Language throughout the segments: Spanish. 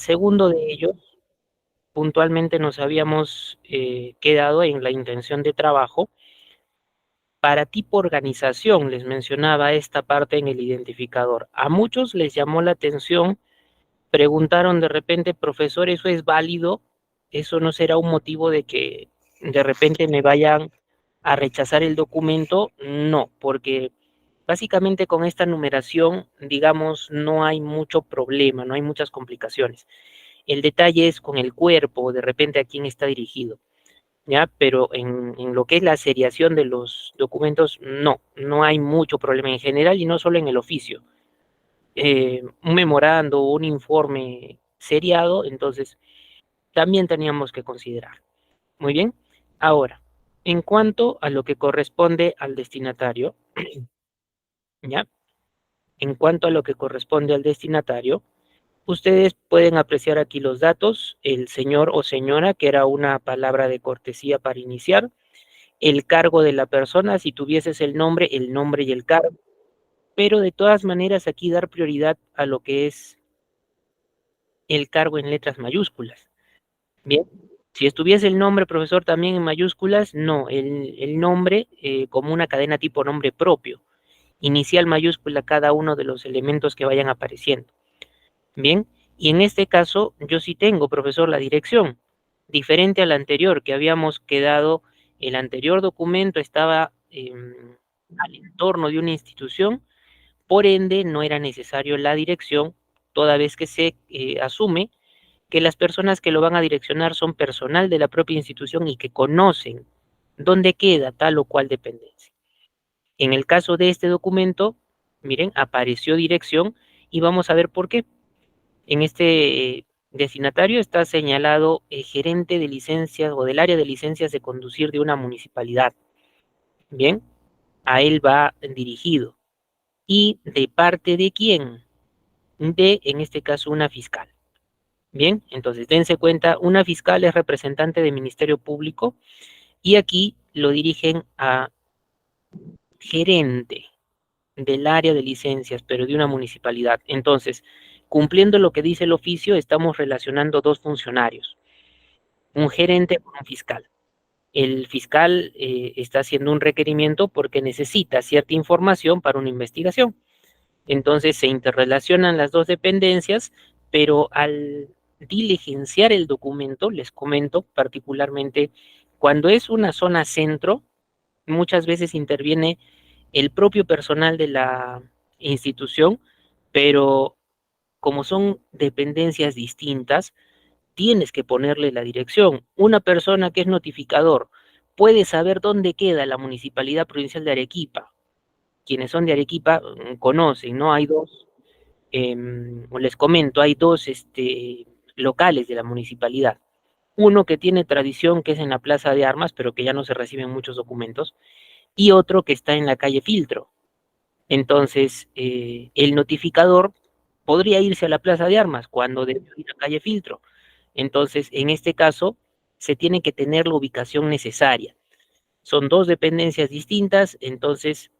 Segundo de ellos, puntualmente nos habíamos quedado en la intención de trabajo. Para tipo organización, les mencionaba esta parte en el identificador. A muchos les llamó la atención, preguntaron de repente, profesor, ¿eso es válido? ¿Eso no será un motivo de que de repente me vayan a rechazar el documento? No, porque básicamente con esta numeración, digamos, no hay mucho problema, no hay muchas complicaciones. El detalle es con el cuerpo, de repente a quién está dirigido. ¿Ya? Pero en lo que es la seriación de los documentos, no hay mucho problema en general y no solo en el oficio. Un memorando, un informe seriado, entonces también teníamos que considerar. Muy bien. Ahora, en cuanto a lo que corresponde al destinatario, ¿ya? En cuanto a lo que corresponde al destinatario, ustedes pueden apreciar aquí los datos, el señor o señora, que era una palabra de cortesía para iniciar, el cargo de la persona, si tuvieses el nombre y el cargo, pero de todas maneras aquí dar prioridad a lo que es el cargo en letras mayúsculas. Bien, si estuviese el nombre, profesor, también en mayúsculas, no, el nombre como una cadena tipo nombre propio, inicial mayúscula cada uno de los elementos que vayan apareciendo. Bien, y en este caso yo sí tengo, profesor, la dirección, diferente al anterior, que habíamos quedado, el anterior documento estaba al entorno de una institución, por ende no era necesario la dirección, toda vez que se asume que las personas que lo van a direccionar son personal de la propia institución y que conocen dónde queda tal o cual dependencia. En el caso de este documento, miren, apareció dirección y vamos a ver por qué. En este destinatario está señalado el gerente de licencias o del área de licencias de conducir de una municipalidad. Bien, a él va dirigido. ¿Y de parte de quién? De, en este caso, una fiscal. Bien, entonces dense cuenta, una fiscal es representante del Ministerio Público y aquí lo dirigen a gerente del área de licencias, pero de una municipalidad. Entonces, cumpliendo lo que dice el oficio, estamos relacionando dos funcionarios, un gerente con un fiscal. El fiscal está haciendo un requerimiento porque necesita cierta información para una investigación. Entonces se interrelacionan las dos dependencias, pero al diligenciar el documento, les comento particularmente, cuando es una zona centro, muchas veces interviene el propio personal de la institución, pero como son dependencias distintas, tienes que ponerle la dirección. Una persona que es notificador puede saber dónde queda la Municipalidad Provincial de Arequipa. Quienes son de Arequipa conocen, ¿no? Hay dos, les comento, hay dos locales de la municipalidad. Uno que tiene tradición, que es en la Plaza de Armas, pero que ya no se reciben muchos documentos, y otro que está en la calle Filtro. Entonces, el notificador podría irse a la Plaza de Armas cuando debe ir a la calle Filtro. Entonces, en este caso, se tiene que tener la ubicación necesaria. Son dos dependencias distintas, entonces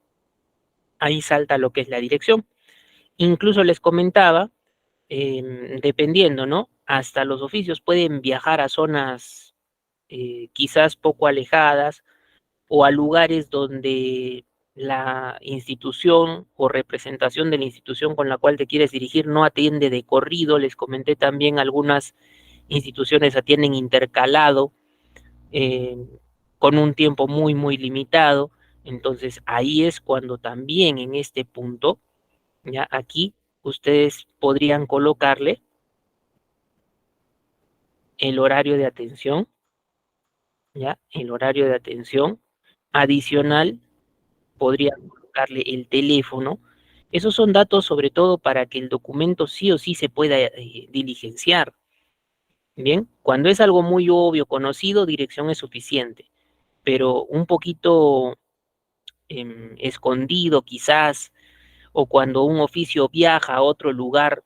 ahí salta lo que es la dirección. Incluso les comentaba, dependiendo, ¿no? Hasta los oficios pueden viajar a zonas quizás poco alejadas o a lugares donde la institución o representación de la institución con la cual te quieres dirigir no atiende de corrido. Les comenté también algunas instituciones atienden intercalado eh, con un tiempo muy limitado. Entonces ahí es cuando también en este punto, ya aquí ustedes podrían colocarle el horario de atención, ya el horario de atención adicional, podrían colocarle el teléfono. Esos son datos sobre todo para que el documento sí o sí se pueda diligenciar. Bien, cuando es algo muy obvio, conocido, dirección es suficiente, pero un poquito escondido quizás, o cuando un oficio viaja a otro lugar,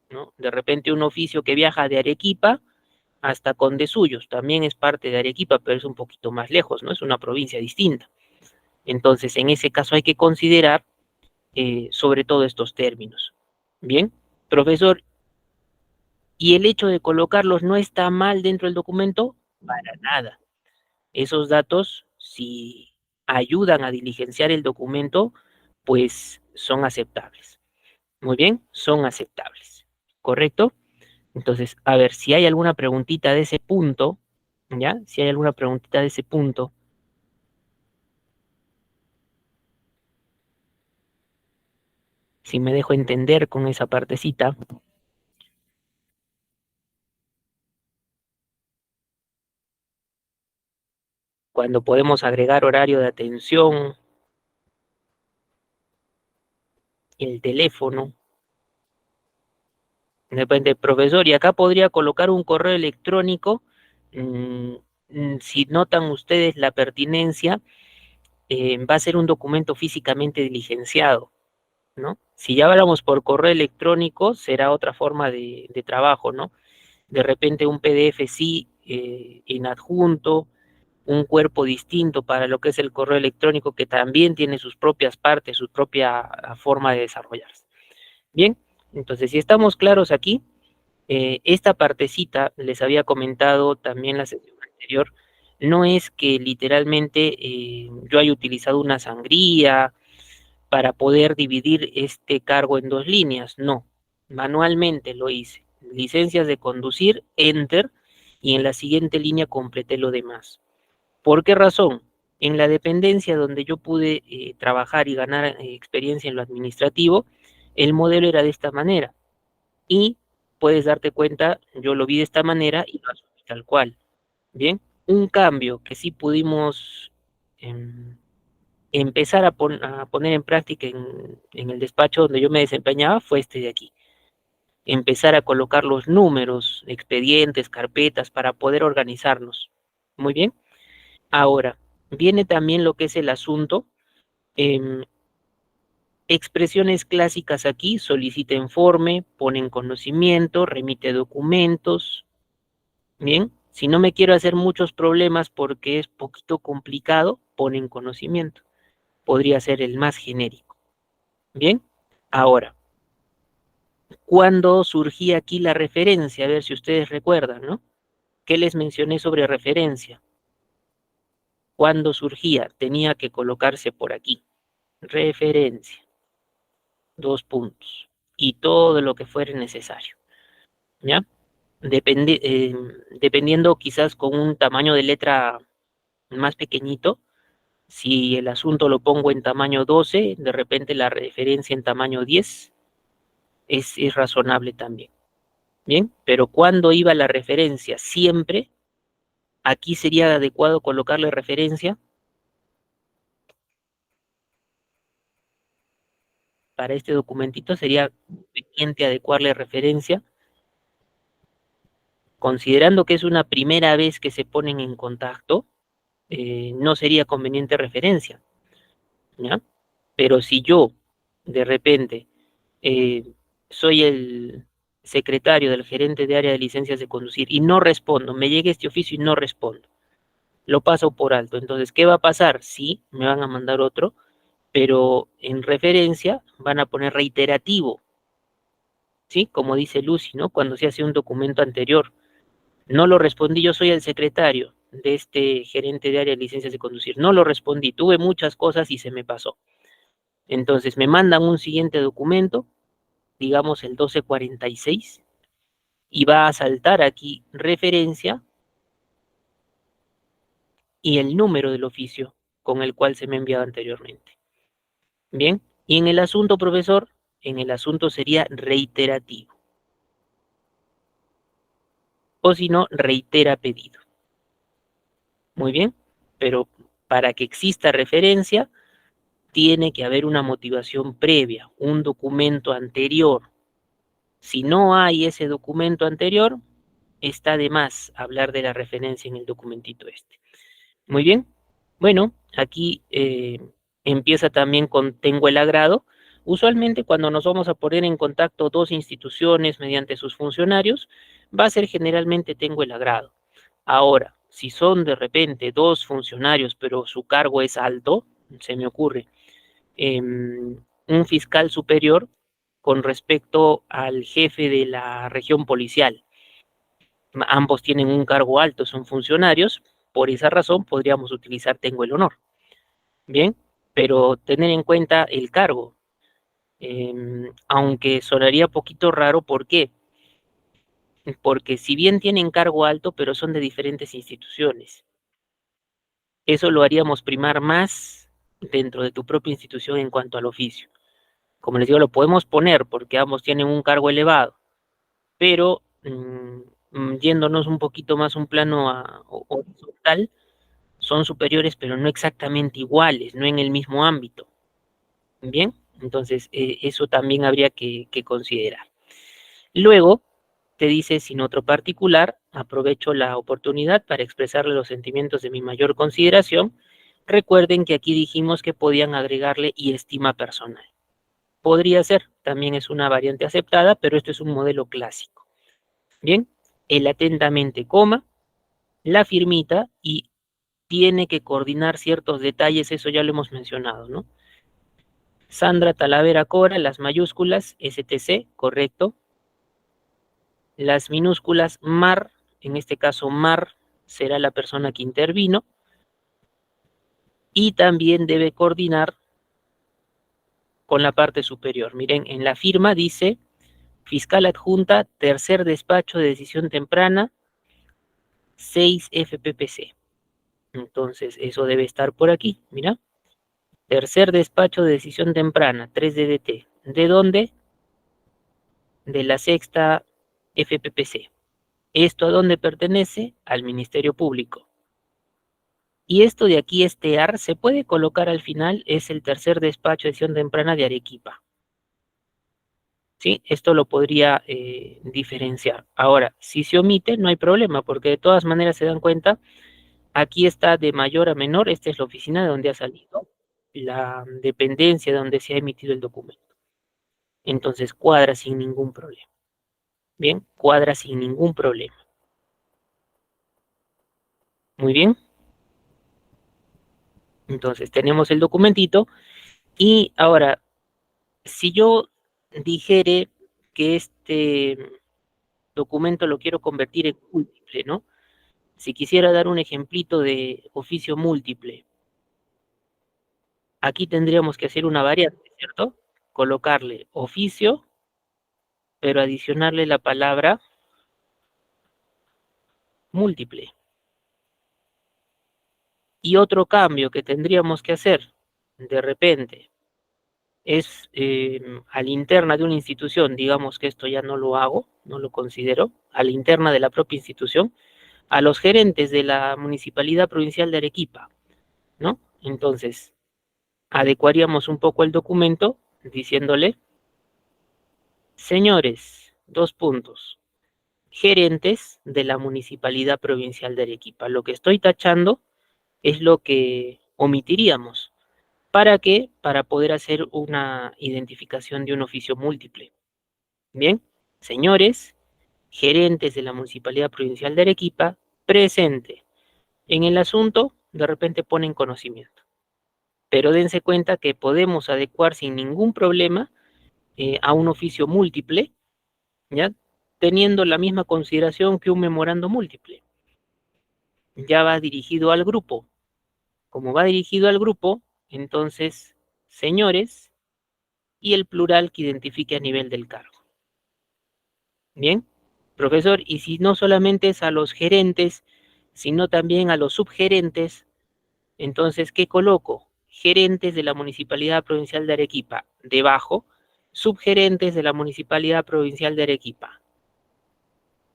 ¿no? De repente un oficio que viaja de Arequipa hasta Condesuyos, también es parte de Arequipa, pero es un poquito más lejos, ¿no? Es una provincia distinta. Entonces, en ese caso hay que considerar sobre todo estos términos. Bien, profesor, Y el hecho de colocarlos no está mal dentro del documento, para nada. Esos datos, si ayudan a diligenciar el documento, pues son aceptables. Muy bien, son aceptables. ¿Correcto? Entonces, a ver, si hay alguna preguntita de ese punto, ¿ya? Si hay alguna preguntita de ese punto, si me dejo entender con esa partecita, cuando podemos agregar horario de atención, el teléfono, depende, profesor, y acá podría colocar un correo electrónico, mm, si notan ustedes la pertinencia, va a ser un documento físicamente diligenciado, ¿no? Si ya hablamos por correo electrónico, será otra forma de trabajo, ¿no? De repente un PDF sí, en adjunto, un cuerpo distinto para lo que es el correo electrónico, que también tiene sus propias partes, su propia forma de desarrollarse. Bien, entonces si estamos claros aquí, esta partecita, les había comentado también la sesión anterior, no es que literalmente yo haya utilizado una sangría para poder dividir este cargo en dos líneas, no, manualmente lo hice. Licencias de conducir, enter, y en la siguiente línea completé lo demás. ¿Por qué razón? En la dependencia donde yo pude trabajar y ganar experiencia en lo administrativo, el modelo era de esta manera. Y puedes darte cuenta, yo lo vi de esta manera y lo asumí tal cual. Bien, un cambio que sí pudimos empezar a poner en práctica en el despacho donde yo me desempeñaba fue este de aquí. Empezar a colocar los números, expedientes, carpetas para poder organizarnos. Muy bien. Ahora, viene también lo que es el asunto. em, Expresiones clásicas aquí: solicita informe, pone en conocimiento, remite documentos. Bien, si no me quiero hacer muchos problemas porque es poquito complicado, pone en conocimiento. Podría ser el más genérico. Bien, ahora, ¿cuándo surgía aquí la referencia? A ver si ustedes recuerdan, ¿no? ¿Qué les mencioné sobre referencia? ¿Cuándo surgía? Tenía que colocarse por aquí. Referencia, dos puntos. Y todo lo que fuera necesario. ¿Ya? Dependiendo quizás con un tamaño de letra más pequeñito, si el asunto lo pongo en tamaño 12, de repente la referencia en tamaño 10 es razonable también. Bien, pero ¿cuándo iba la referencia? Siempre. Aquí sería adecuado colocarle referencia. Para este documentito sería conveniente adecuarle referencia, considerando que es una primera vez que se ponen en contacto, no sería conveniente referencia, ¿ya? Pero si yo, de repente, eh, soy el secretario del gerente de área de licencias de conducir y no respondo, me llega este oficio y no respondo, lo paso por alto. Entonces, ¿qué va a pasar? Sí, me van a mandar otro, pero en referencia van a poner reiterativo, ¿sí? Como dice Lucy, ¿no? Cuando se hace un documento anterior. No lo respondí, yo soy el secretario de este gerente de área de licencias de conducir. No lo respondí, tuve muchas cosas y se me pasó. Entonces me mandan un siguiente documento, digamos el 1246, y va a saltar aquí referencia y el número del oficio con el cual se me ha enviado anteriormente. Bien, y en el asunto, profesor, en el asunto sería reiterativo. O si no, reitera pedido. Muy bien, pero para que exista referencia, tiene que haber una motivación previa, un documento anterior. Si no hay ese documento anterior, está de más hablar de la referencia en el documentito este. Muy bien. Bueno, aquí empieza también con tengo el agrado. Usualmente cuando nos vamos a poner en contacto dos instituciones mediante sus funcionarios, va a ser generalmente tengo el agrado. Ahora, si son de repente dos funcionarios, pero su cargo es alto, se me ocurre, un fiscal superior con respecto al jefe de la región policial. ambos tienen un cargo alto, son funcionarios, por esa razón podríamos utilizar tengo el honor. Bien, pero tener en cuenta el cargo, aunque sonaría poquito raro, ¿por qué? Porque si bien tienen cargo alto, pero son de diferentes instituciones, eso lo haríamos primar más dentro de tu propia institución en cuanto al oficio. Como les digo, lo podemos poner porque ambos tienen un cargo elevado, pero yéndonos un poquito más un plano horizontal, son superiores, pero no exactamente iguales, no en el mismo ámbito. Bien, entonces eso también habría que considerar. Luego, te dice, sin otro particular, aprovecho la oportunidad para expresarle los sentimientos de mi mayor consideración. Recuerden que aquí dijimos que podían agregarle y estima personal. Podría ser, también es una variante aceptada, pero esto es un modelo clásico. Bien, el atentamente, coma, la firmita y tiene que coordinar ciertos detalles, eso ya lo hemos mencionado, ¿no? Sandra Talavera Cora, las mayúsculas, STC, correcto. Las minúsculas Mar, en este caso Mar será la persona que intervino. Y también debe coordinar con la parte superior. Miren, en la firma dice fiscal adjunta, tercer despacho de decisión temprana, 6 FPPC. Entonces, eso debe estar por aquí, mira. Tercer despacho de decisión temprana, 3 DDT. ¿De dónde? De la sexta FPPC. ¿Esto a dónde pertenece? Al Ministerio Público. Y esto de aquí, este AR, se puede colocar al final, es el tercer despacho de decisión temprana de Arequipa. ¿Sí? Esto lo podría diferenciar. Ahora, si se omite, no hay problema, porque de todas maneras se dan cuenta, aquí está de mayor a menor, esta es la oficina de donde ha salido la dependencia de donde se ha emitido el documento. Entonces cuadra sin ningún problema. Bien, cuadra sin ningún problema. Muy bien. Entonces tenemos el documentito y ahora, si yo dijere que este documento lo quiero convertir en múltiple, ¿no? Si quisiera dar un ejemplito de oficio múltiple, aquí tendríamos que hacer una variante, ¿cierto? Colocarle oficio, pero adicionarle la palabra múltiple. Y otro cambio que tendríamos que hacer, de repente, es a la interna de una institución, digamos que esto ya no lo hago, no lo considero, a la interna de la propia institución, a los gerentes de la Municipalidad Provincial de Arequipa, ¿no? Entonces, adecuaríamos un poco el documento diciéndole, señores, dos puntos, gerentes de la Municipalidad Provincial de Arequipa. Lo que estoy tachando es lo que omitiríamos. ¿Para qué? Para poder hacer una identificación de un oficio múltiple. Bien, señores, gerentes de la Municipalidad Provincial de Arequipa, presente. En el asunto, de repente ponen conocimiento. Pero dense cuenta que podemos adecuar sin ningún problema a un oficio múltiple, ¿ya? Teniendo la misma consideración que un memorando múltiple. Ya va dirigido al grupo. Como va dirigido al grupo, entonces, señores, y el plural que identifique a nivel del cargo. Bien, profesor, y si no solamente es a los gerentes, sino también a los subgerentes, entonces, ¿qué coloco? Gerentes de la Municipalidad Provincial de Arequipa, debajo, subgerentes de la Municipalidad Provincial de Arequipa.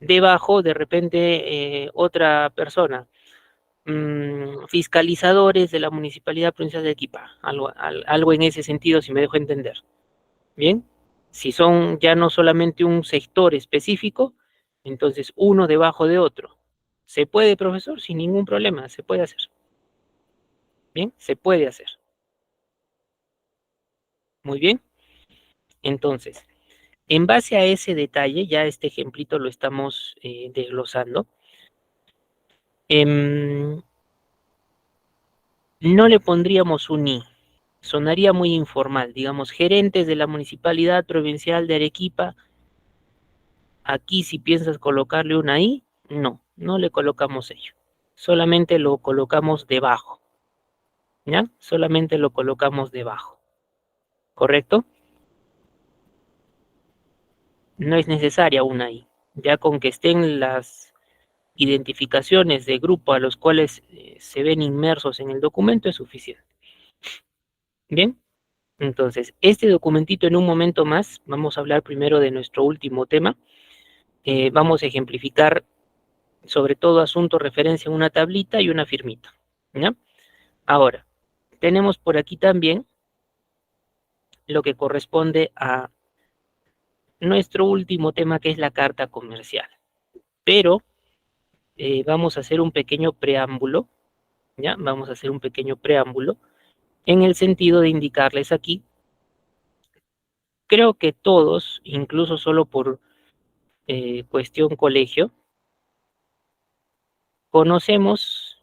Debajo, de repente, otra persona, fiscalizadores de la Municipalidad Provincial de Arequipa, algo en ese sentido, si me dejo entender. Bien, si son ya no solamente un sector específico, entonces uno debajo de otro. ¿Se puede, profesor? Sin ningún problema, se puede hacer. Bien, se puede hacer. Muy bien. Entonces, en base a ese detalle, ya este ejemplito lo estamos desglosando, no le pondríamos un i, sonaría muy informal, digamos, gerentes de la Municipalidad Provincial de Arequipa, aquí si piensas colocarle una i, No, no le colocamos sello. Solamente lo colocamos debajo. ¿Ya? Solamente lo colocamos debajo. ¿Correcto? No es necesaria una I. Ya con que estén las identificaciones de grupo a los cuales se ven inmersos en el documento es suficiente. Bien, entonces, este documentito en un momento más, vamos a hablar primero de nuestro último tema. Vamos a ejemplificar sobre todo asunto referencia en una tablita y una firmita. ¿Ya? Ahora, tenemos por aquí también lo que corresponde a nuestro último tema, que es la carta comercial. Pero vamos a hacer un pequeño preámbulo, ¿ya? Vamos a hacer un pequeño preámbulo en el sentido de indicarles aquí, creo que todos, incluso solo por cuestión colegio, conocemos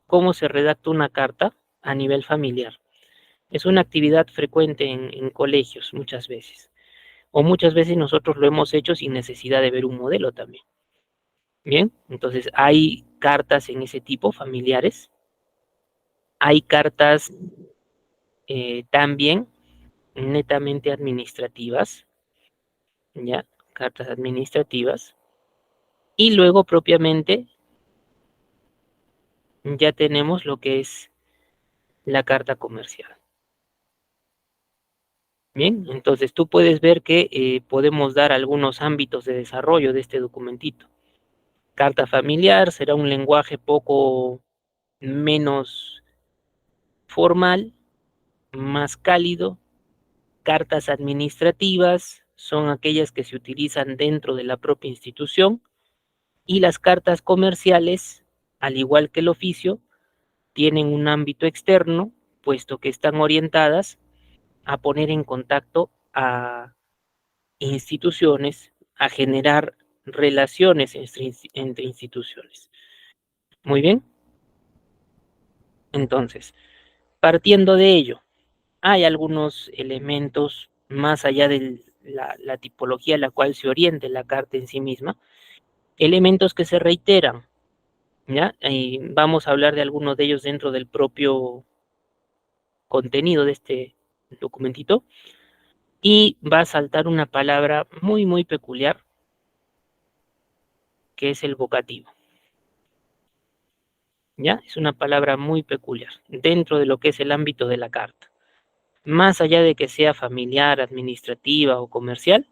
cómo se redacta una carta a nivel familiar. Es una actividad frecuente en colegios muchas veces, o muchas veces nosotros lo hemos hecho sin necesidad de ver un modelo también. Bien, entonces hay cartas en ese tipo familiares, hay cartas también netamente administrativas, ya, cartas administrativas, y luego propiamente ya tenemos lo que es la carta comercial. Bien, entonces tú puedes ver que podemos dar algunos ámbitos de desarrollo de este documentito. Carta familiar será un lenguaje poco menos formal, más cálido. Cartas administrativas son aquellas que se utilizan dentro de la propia institución, y las cartas comerciales, al igual que el oficio, tienen un ámbito externo, puesto que están orientadas a poner en contacto a instituciones, a generar relaciones entre instituciones. Muy bien, entonces, partiendo de ello, hay algunos elementos más allá de la tipología a la cual se oriente la carta en sí misma, elementos que se reiteran, ¿ya? Y vamos a hablar de algunos de ellos dentro del propio contenido de este documentito, y va a saltar una palabra muy, muy peculiar, que es el vocativo. ¿Ya? Es una palabra muy peculiar dentro de lo que es el ámbito de la carta. Más allá de que sea familiar, administrativa o comercial,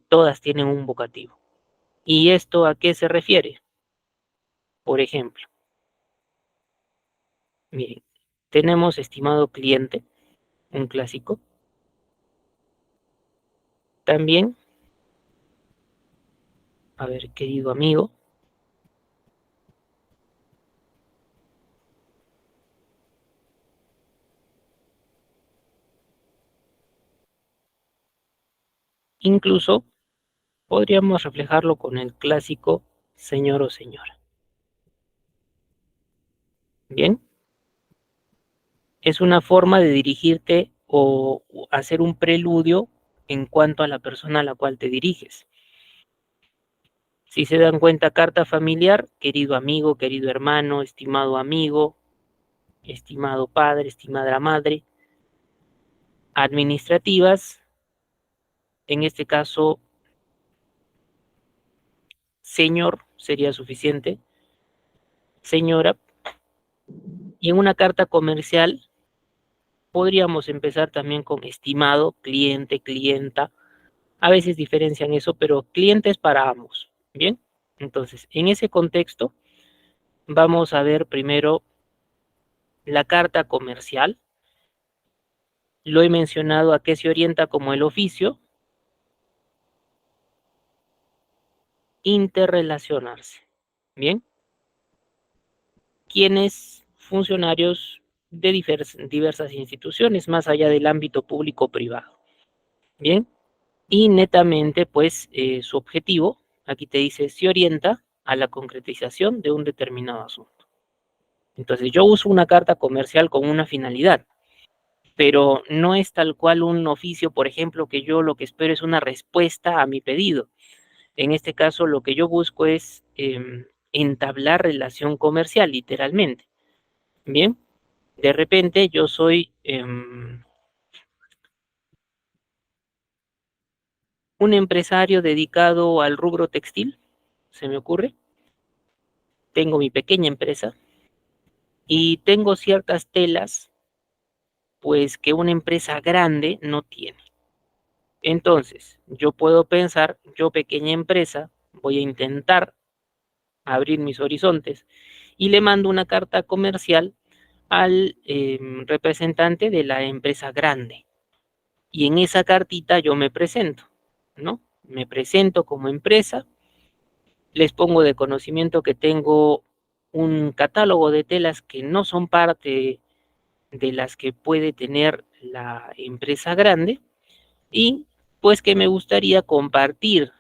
todas tienen un vocativo. ¿Y esto a qué se refiere? Por ejemplo, miren, tenemos estimado cliente, un clásico. También, a ver, querido amigo. Incluso podríamos reflejarlo con el clásico señor o señora. Bien, es una forma de dirigirte o hacer un preludio en cuanto a la persona a la cual te diriges. Si se dan cuenta, carta familiar, querido amigo, querido hermano, estimado amigo, estimado padre, estimada madre. Administrativas, en este caso, señor sería suficiente, señora. Y en una carta comercial podríamos empezar también con estimado, cliente, clienta. A veces diferencian eso, pero cliente es para ambos. Bien, entonces, en ese contexto, vamos a ver primero la carta comercial. Lo he mencionado, a qué se orienta como el oficio: interrelacionarse. Bien, quienes funcionarios de diversas instituciones, más allá del ámbito público-privado. Bien, y netamente, pues, su objetivo, aquí te dice, se orienta a la concretización de un determinado asunto. Entonces, yo uso una carta comercial con una finalidad, pero no es tal cual un oficio, por ejemplo, que yo lo que espero es una respuesta a mi pedido. En este caso, lo que yo busco es entablar relación comercial, literalmente. Bien, de repente yo soy un empresario dedicado al rubro textil, se me ocurre. Tengo mi pequeña empresa y tengo ciertas telas, pues que una empresa grande no tiene. Entonces, yo puedo pensar, yo pequeña empresa, voy a intentar abrir mis horizontes y le mando una carta comercial al representante de la empresa grande. Y en esa cartita yo me presento, ¿no? Me presento como empresa, les pongo de conocimiento que tengo un catálogo de telas que no son parte de las que puede tener la empresa grande y pues que me gustaría compartir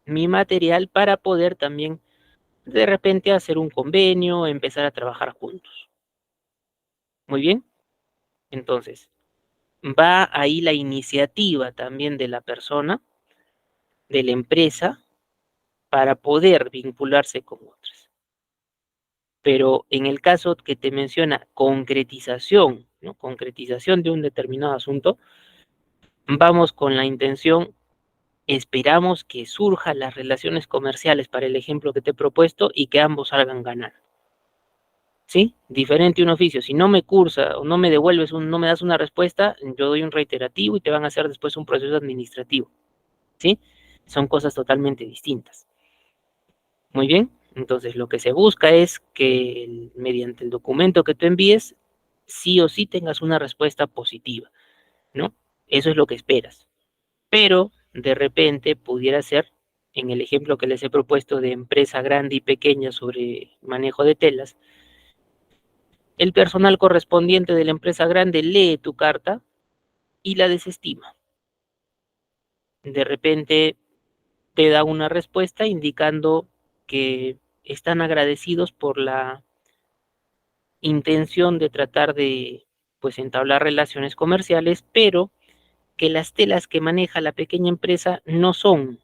mi material para poder también de repente hacer un convenio, empezar a trabajar juntos. Muy bien, entonces va ahí la iniciativa también de la persona, de la empresa, para poder vincularse con otras. Pero en el caso que te menciona concretización, ¿no? Concretización de un determinado asunto, vamos con la intención, esperamos que surjan las relaciones comerciales para el ejemplo que te he propuesto y que ambos salgan ganando. ¿Sí? Diferente un oficio. Si no me cursa o no me devuelves, no me das una respuesta, yo doy un reiterativo y te van a hacer después un proceso administrativo. ¿Sí? Son cosas totalmente distintas. Muy bien. Entonces, lo que se busca es que mediante el documento que tú envíes, sí o sí tengas una respuesta positiva, ¿no? Eso es lo que esperas. Pero, de repente, pudiera ser, en el ejemplo que les he propuesto de empresa grande y pequeña sobre manejo de telas, el personal correspondiente de la empresa grande lee tu carta y la desestima. De repente te da una respuesta indicando que están agradecidos por la intención de tratar de pues entablar relaciones comerciales, pero que las telas que maneja la pequeña empresa no son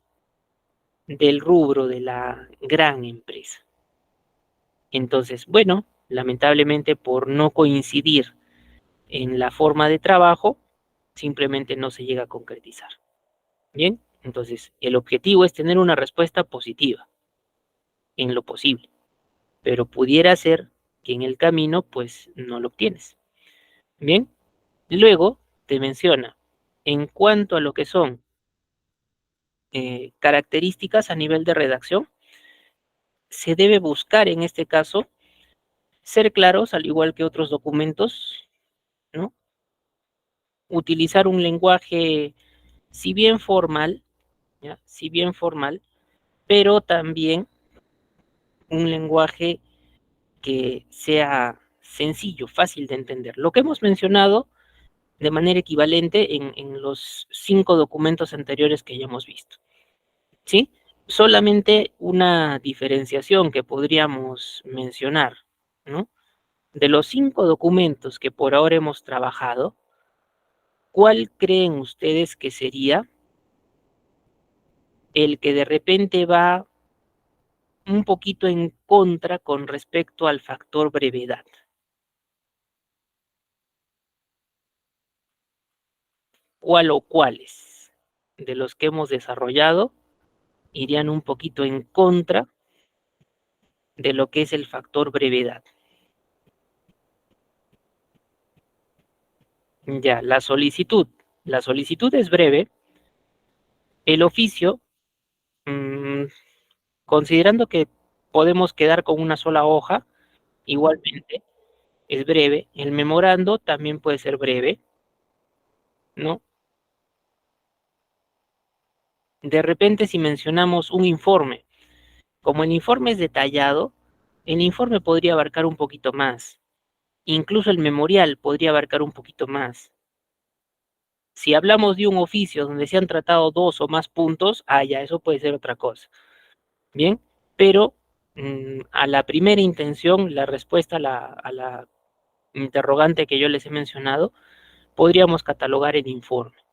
del rubro de la gran empresa. Entonces, bueno, lamentablemente por no coincidir en la forma de trabajo, simplemente no se llega a concretizar. Bien, entonces el objetivo es tener una respuesta positiva en lo posible, pero pudiera ser que en el camino pues no lo obtienes. Bien, luego te menciona en cuanto a lo que son características a nivel de redacción, se debe buscar en este caso ser claros al igual que otros documentos, ¿no? Utilizar un lenguaje si bien formal, ¿ya? Si bien formal, pero también un lenguaje que sea sencillo, fácil de entender. Lo que hemos mencionado de manera equivalente en los 5 documentos anteriores que ya hemos visto, ¿sí? Solamente una diferenciación que podríamos mencionar, ¿no? De los 5 documentos que por ahora hemos trabajado, ¿cuál creen ustedes que sería el que de repente va un poquito en contra con respecto al factor brevedad? ¿Cuál o cuáles de los que hemos desarrollado irían un poquito en contra de lo que es el factor brevedad? Ya, la solicitud. La solicitud es breve. El oficio, mmm, considerando que podemos quedar con una sola hoja, igualmente es breve. El memorando también puede ser breve, ¿no? De repente, si mencionamos un informe, como el informe es detallado, el informe podría abarcar un poquito más. Incluso el memorial podría abarcar un poquito más. Si hablamos de un oficio donde se han tratado 2 o más puntos, ya, eso puede ser otra cosa. Bien, pero a la primera intención, la respuesta a la interrogante que yo les he mencionado, podríamos catalogar el informe,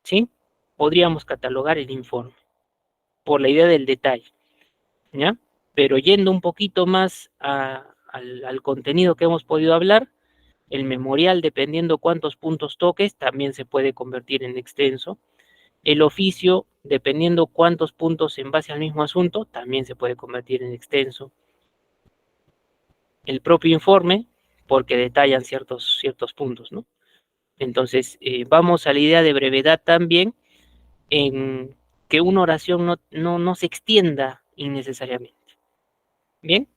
¿sí? podríamos catalogar el informe, por la idea del detalle, ¿ya? Pero yendo un poquito más al contenido que hemos podido hablar, el memorial, dependiendo cuántos puntos toques, también se puede convertir en extenso. El oficio, dependiendo cuántos puntos en base al mismo asunto, también se puede convertir en extenso. El propio informe, porque detallan ciertos puntos, ¿no? Entonces, vamos a la idea de brevedad también, en que una oración no se extienda innecesariamente. ¿Bien?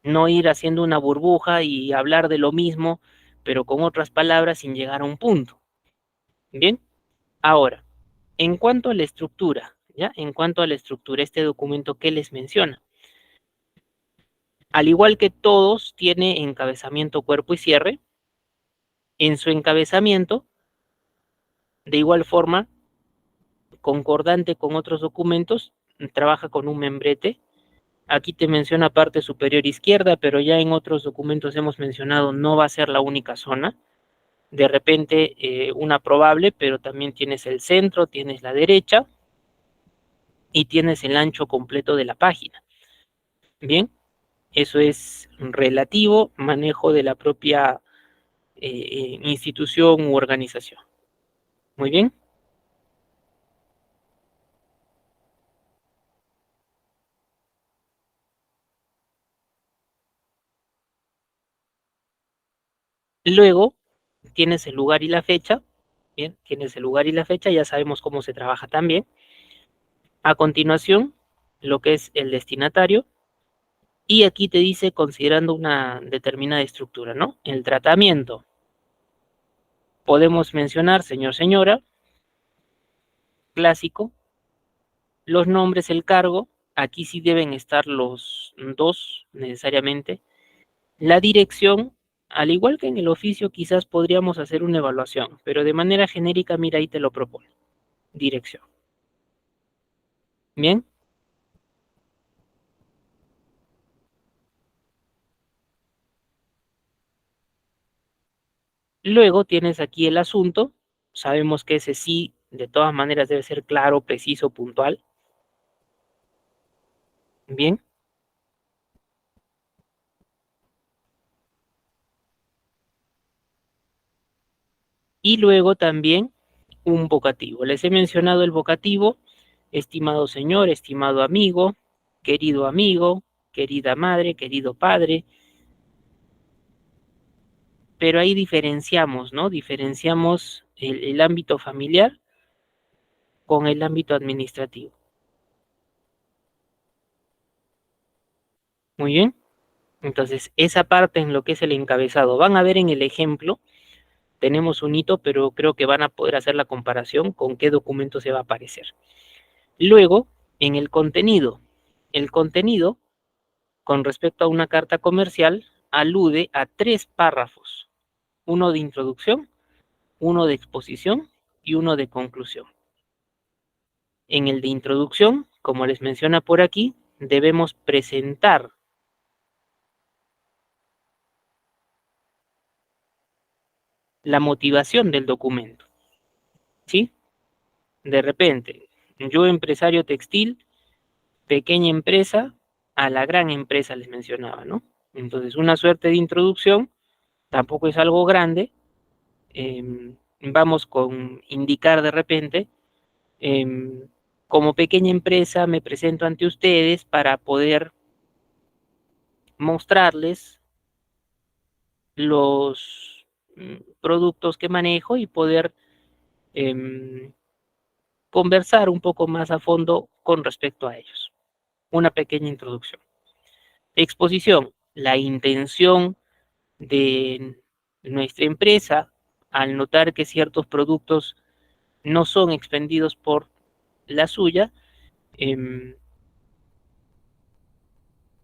No ir haciendo una burbuja y hablar de lo mismo, pero con otras palabras sin llegar a un punto. ¿Bien? Ahora, en cuanto a la estructura, ¿ya? En cuanto a la estructura, este documento, ¿qué les menciona? Al igual que todos, tiene encabezamiento, cuerpo y cierre. En su encabezamiento, de igual forma, concordante con otros documentos, trabaja con un membrete. Aquí te menciona parte superior izquierda, pero ya en otros documentos hemos mencionado no va a ser la única zona. De repente una probable, pero también tienes el centro, tienes la derecha y tienes el ancho completo de la página. Bien, eso es relativo manejo de la propia institución u organización. Muy bien. Luego tienes el lugar y la fecha. Bien, tienes el lugar y la fecha, ya sabemos cómo se trabaja también. A continuación, lo que es el destinatario. Y aquí te dice considerando una determinada estructura, ¿no? El tratamiento. Podemos mencionar señor, señora, clásico. Los nombres, el cargo. Aquí sí deben estar los dos necesariamente. La dirección, al igual que en el oficio, quizás podríamos hacer una evaluación, pero de manera genérica, mira, ahí te lo propone. Dirección. Bien. Luego tienes aquí el asunto. Sabemos que ese sí, de todas maneras, debe ser claro, preciso, puntual. Bien. Y luego también un vocativo. Les he mencionado el vocativo, estimado señor, estimado amigo, querida madre, querido padre, pero ahí diferenciamos, ¿no? Diferenciamos el ámbito familiar con el ámbito administrativo. Muy bien. Entonces, esa parte en lo que es el encabezado, van a ver en el ejemplo, tenemos un hito, pero creo que van a poder hacer la comparación con qué documento se va a aparecer. Luego, en el contenido, con respecto a una carta comercial, alude a 3 párrafos, uno de introducción, uno de exposición y uno de conclusión. En el de introducción, como les menciona por aquí, debemos presentar la motivación del documento, ¿sí? De repente, yo empresario textil, pequeña empresa, a la gran empresa les mencionaba, ¿no? Entonces, una suerte de introducción, tampoco es algo grande, vamos con indicar de repente, eh, como pequeña empresa me presento ante ustedes para poder mostrarles los productos que manejo y poder eh, conversar un poco más a fondo con respecto a ellos. Una pequeña introducción. Exposición, la intención de nuestra empresa al notar que ciertos productos no son expendidos por la suya, eh,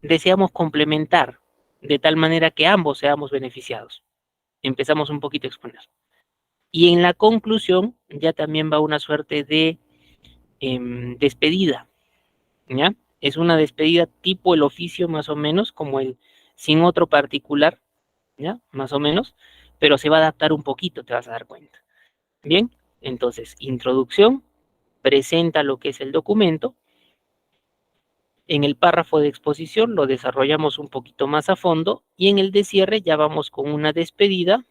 deseamos complementar de tal manera que ambos seamos beneficiados. Empezamos un poquito a exponer. Y en la conclusión ya también va una suerte de despedida, ¿ya? Es una despedida tipo el oficio más o menos, como el sin otro particular, ¿ya? Más o menos, pero se va a adaptar un poquito, te vas a dar cuenta. Bien, Entonces, introducción, presenta lo que es el documento. En el párrafo de exposición lo desarrollamos un poquito más a fondo y en el de cierre ya vamos con una despedida.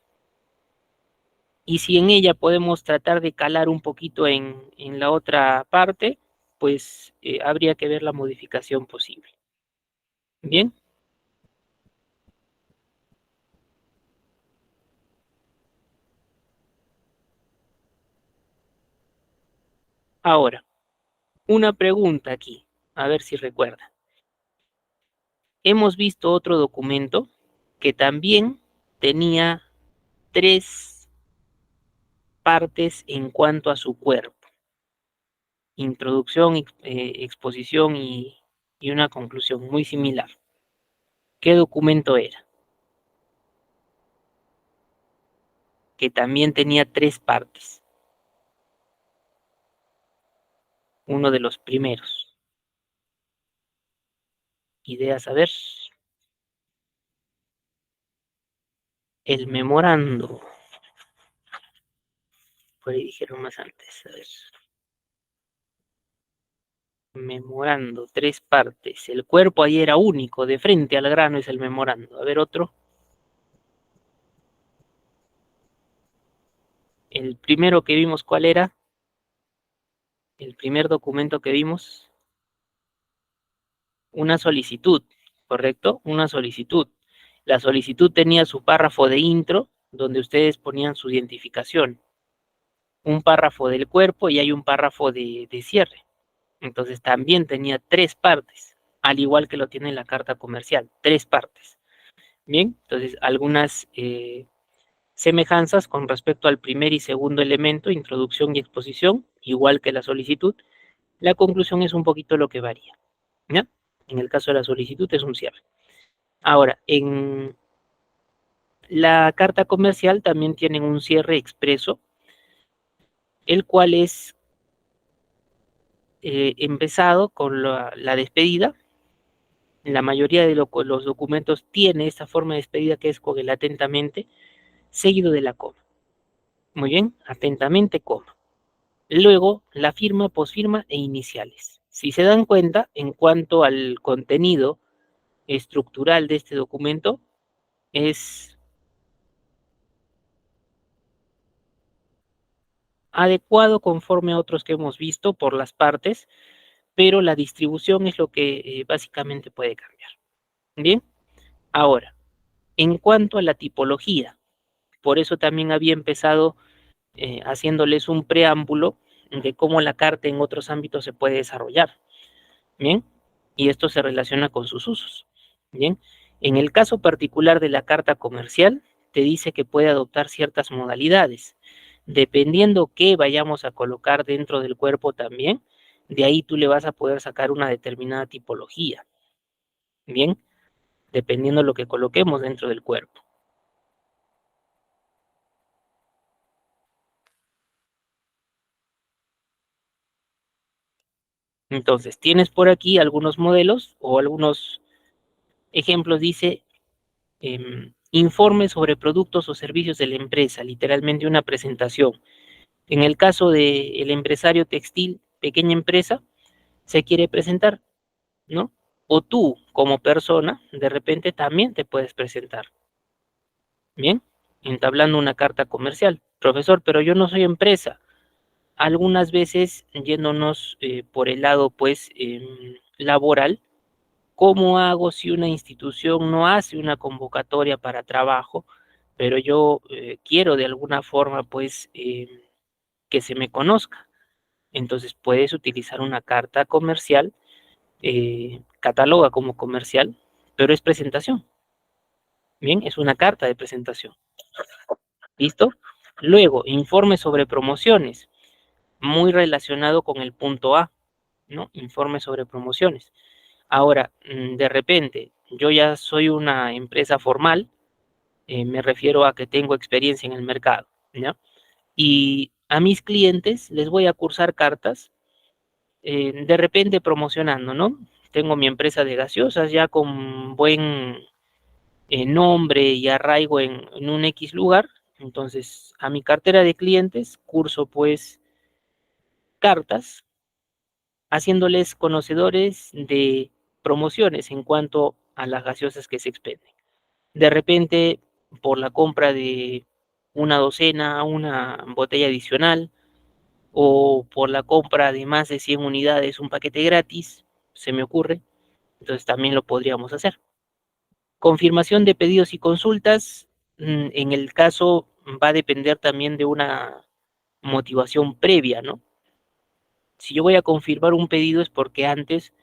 Y si en ella podemos tratar de calar un poquito en la otra parte, pues habría que ver la modificación posible. Bien. Ahora, una pregunta aquí, a ver si recuerda. Hemos visto otro documento que también tenía 3 partes en cuanto a su cuerpo: introducción, exposición y una conclusión muy similar. ¿Qué documento era? Que también tenía 3 partes. Uno de los primeros. Ideas, a ver. El memorando. Por ahí dijeron más antes. A ver. Memorando, 3 partes. El cuerpo ahí era único, de frente al grano es el memorando. A ver, otro. El primero que vimos, ¿cuál era? El primer documento que vimos, una solicitud, ¿correcto? Una solicitud. La solicitud tenía su párrafo de intro, donde ustedes ponían su identificación, un párrafo del cuerpo y hay un párrafo de cierre. Entonces también tenía 3 partes, al igual que lo tiene la carta comercial, 3 partes. Bien, entonces algunas semejanzas con respecto al primer y segundo elemento, introducción y exposición, igual que la solicitud. La conclusión es un poquito lo que varía, ¿ya? En el caso de la solicitud es un cierre. Ahora, en la carta comercial también tienen un cierre expreso, el cual es empezado con la despedida. La mayoría de los documentos tiene esta forma de despedida, que es con el atentamente, seguido de la coma. Muy bien, atentamente, coma. Luego, la firma, posfirma e iniciales. Si se dan cuenta, en cuanto al contenido estructural de este documento, es adecuado conforme a otros que hemos visto por las partes, pero la distribución es lo que básicamente puede cambiar. Bien, ahora, en cuanto a la tipología, por eso también había empezado haciéndoles un preámbulo de cómo la carta en otros ámbitos se puede desarrollar. Bien, y esto se relaciona con sus usos. Bien, en el caso particular de la carta comercial, te dice que puede adoptar ciertas modalidades. Dependiendo qué vayamos a colocar dentro del cuerpo también, de ahí tú le vas a poder sacar una determinada tipología. Bien, dependiendo lo que coloquemos dentro del cuerpo. Entonces, tienes por aquí algunos modelos o algunos ejemplos. Dice informe sobre productos o servicios de la empresa, literalmente una presentación. En el caso del empresario textil, pequeña empresa, se quiere presentar, ¿no? O tú, como persona, de repente también te puedes presentar, ¿bien? Entablando una carta comercial. Profesor, pero yo no soy empresa. Algunas veces, yéndonos por el lado, pues, laboral, ¿cómo hago si una institución no hace una convocatoria para trabajo, pero yo quiero de alguna forma, pues, que se me conozca? Entonces puedes utilizar una carta comercial, cataloga como comercial, pero es presentación. Bien, es una carta de presentación. ¿Listo? Luego, informe sobre promociones, muy relacionado con el punto A, ¿no? Informe sobre promociones. Ahora, de repente, yo ya soy una empresa formal, me refiero a que tengo experiencia en el mercado, ¿ya? Y a mis clientes les voy a cursar cartas, de repente promocionando, ¿no? Tengo mi empresa de gaseosas ya con buen nombre y arraigo en un X lugar, Entonces, a mi cartera de clientes curso pues cartas haciéndoles conocedores de promociones en cuanto a las gaseosas que se expenden. De repente, por la compra de una docena, una botella adicional, o por la compra de más de 100 unidades, un paquete gratis, se me ocurre, entonces también lo podríamos hacer. Confirmación de pedidos y consultas, en el caso va a depender también de una motivación previa, ¿no? Si yo voy a confirmar un pedido es porque antes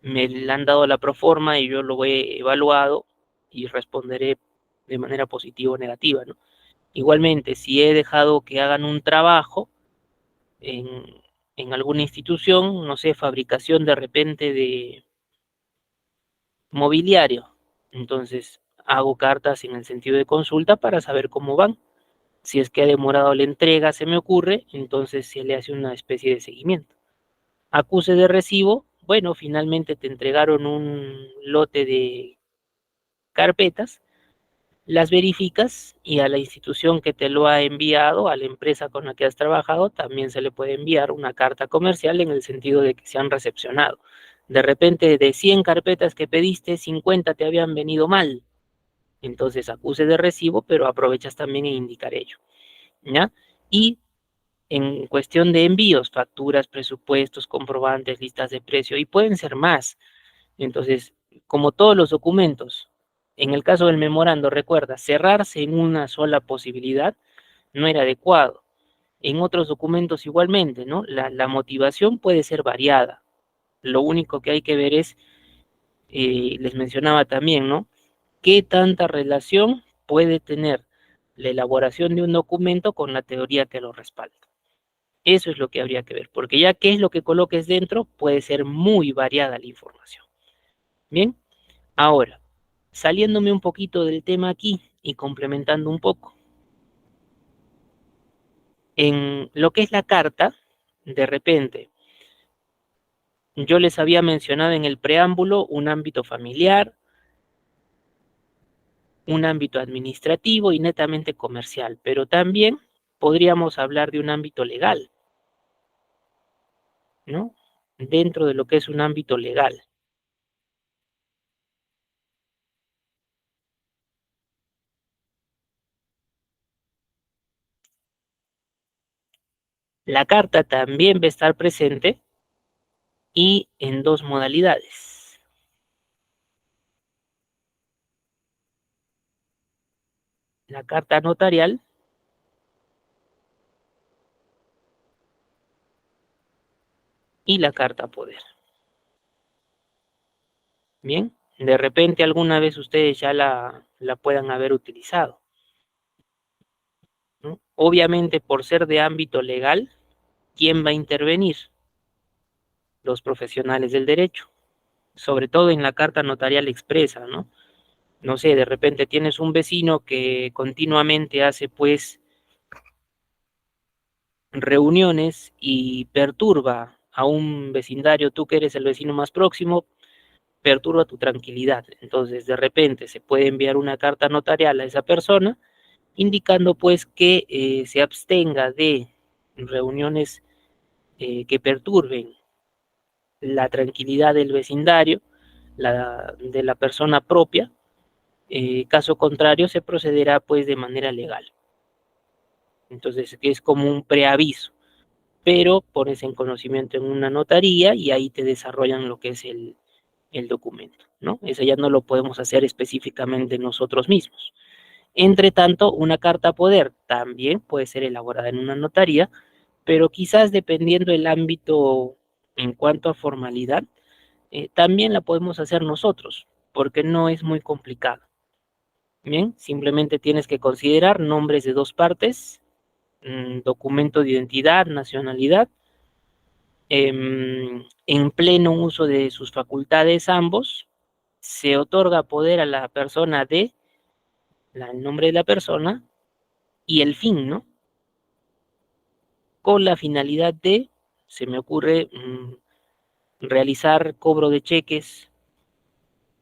me le han dado la proforma y yo lo he evaluado y responderé de manera positiva o negativa, ¿no? Igualmente, si he dejado que hagan un trabajo en, en alguna institución, no sé, fabricación de repente de mobiliario, entonces hago cartas en el sentido de consulta para saber cómo van. Si es que ha demorado la entrega, se me ocurre, entonces se le hace una especie de seguimiento. Acuse de recibo, bueno, finalmente te entregaron un lote de carpetas, las verificas y a la institución que te lo ha enviado, a la empresa con la que has trabajado, también se le puede enviar una carta comercial en el sentido de que se han recepcionado. De repente, de 100 carpetas que pediste, 50 te habían venido mal. Entonces acuse de recibo, pero aprovechas también en indicar ello, ¿ya? Y en cuestión de envíos, facturas, presupuestos, comprobantes, listas de precio, y pueden ser más. Entonces, como todos los documentos, en el caso del memorando, recuerda, cerrarse en una sola posibilidad no era adecuado. En otros documentos igualmente, ¿no? La motivación puede ser variada. Lo único que hay que ver es, les mencionaba también, ¿no? ¿Qué tanta relación puede tener la elaboración de un documento con la teoría que lo respalda? Eso es lo que habría que ver, porque ya qué es lo que coloques dentro puede ser muy variada la información. Bien, ahora, saliéndome un poquito del tema aquí y complementando un poco, en lo que es la carta, de repente, yo les había mencionado en el preámbulo un ámbito familiar, un ámbito administrativo y netamente comercial, pero también podríamos hablar de un ámbito legal, ¿no? Dentro de lo que es un ámbito legal. La carta también va a estar presente y en dos modalidades. La carta notarial y la carta poder. Bien, de repente alguna vez ustedes ya la puedan haber utilizado, ¿no? Obviamente por ser de ámbito legal, ¿quién va a intervenir? Los profesionales del derecho, sobre todo en la carta notarial expresa, ¿no? No sé, de repente tienes un vecino que continuamente hace pues reuniones y perturba a un vecindario, tú que eres el vecino más próximo, perturba tu tranquilidad. Entonces, de repente se puede enviar una carta notarial a esa persona indicando pues que se abstenga de reuniones que perturben la tranquilidad del vecindario, de la persona propia. Caso contrario, se procederá pues de manera legal. Entonces, es como un preaviso, pero pones en conocimiento en una notaría y ahí te desarrollan lo que es el documento, ¿no? Eso ya no lo podemos hacer específicamente nosotros mismos. Entre tanto, una carta poder también puede ser elaborada en una notaría, pero quizás dependiendo del ámbito en cuanto a formalidad, también la podemos hacer nosotros, porque no es muy complicado. Bien, simplemente tienes que considerar nombres de dos partes, documento de identidad, nacionalidad, en pleno uso de sus facultades ambos, se otorga poder a la persona el nombre de la persona y el fin, ¿no? Con la finalidad de, se me ocurre, realizar cobro de cheques,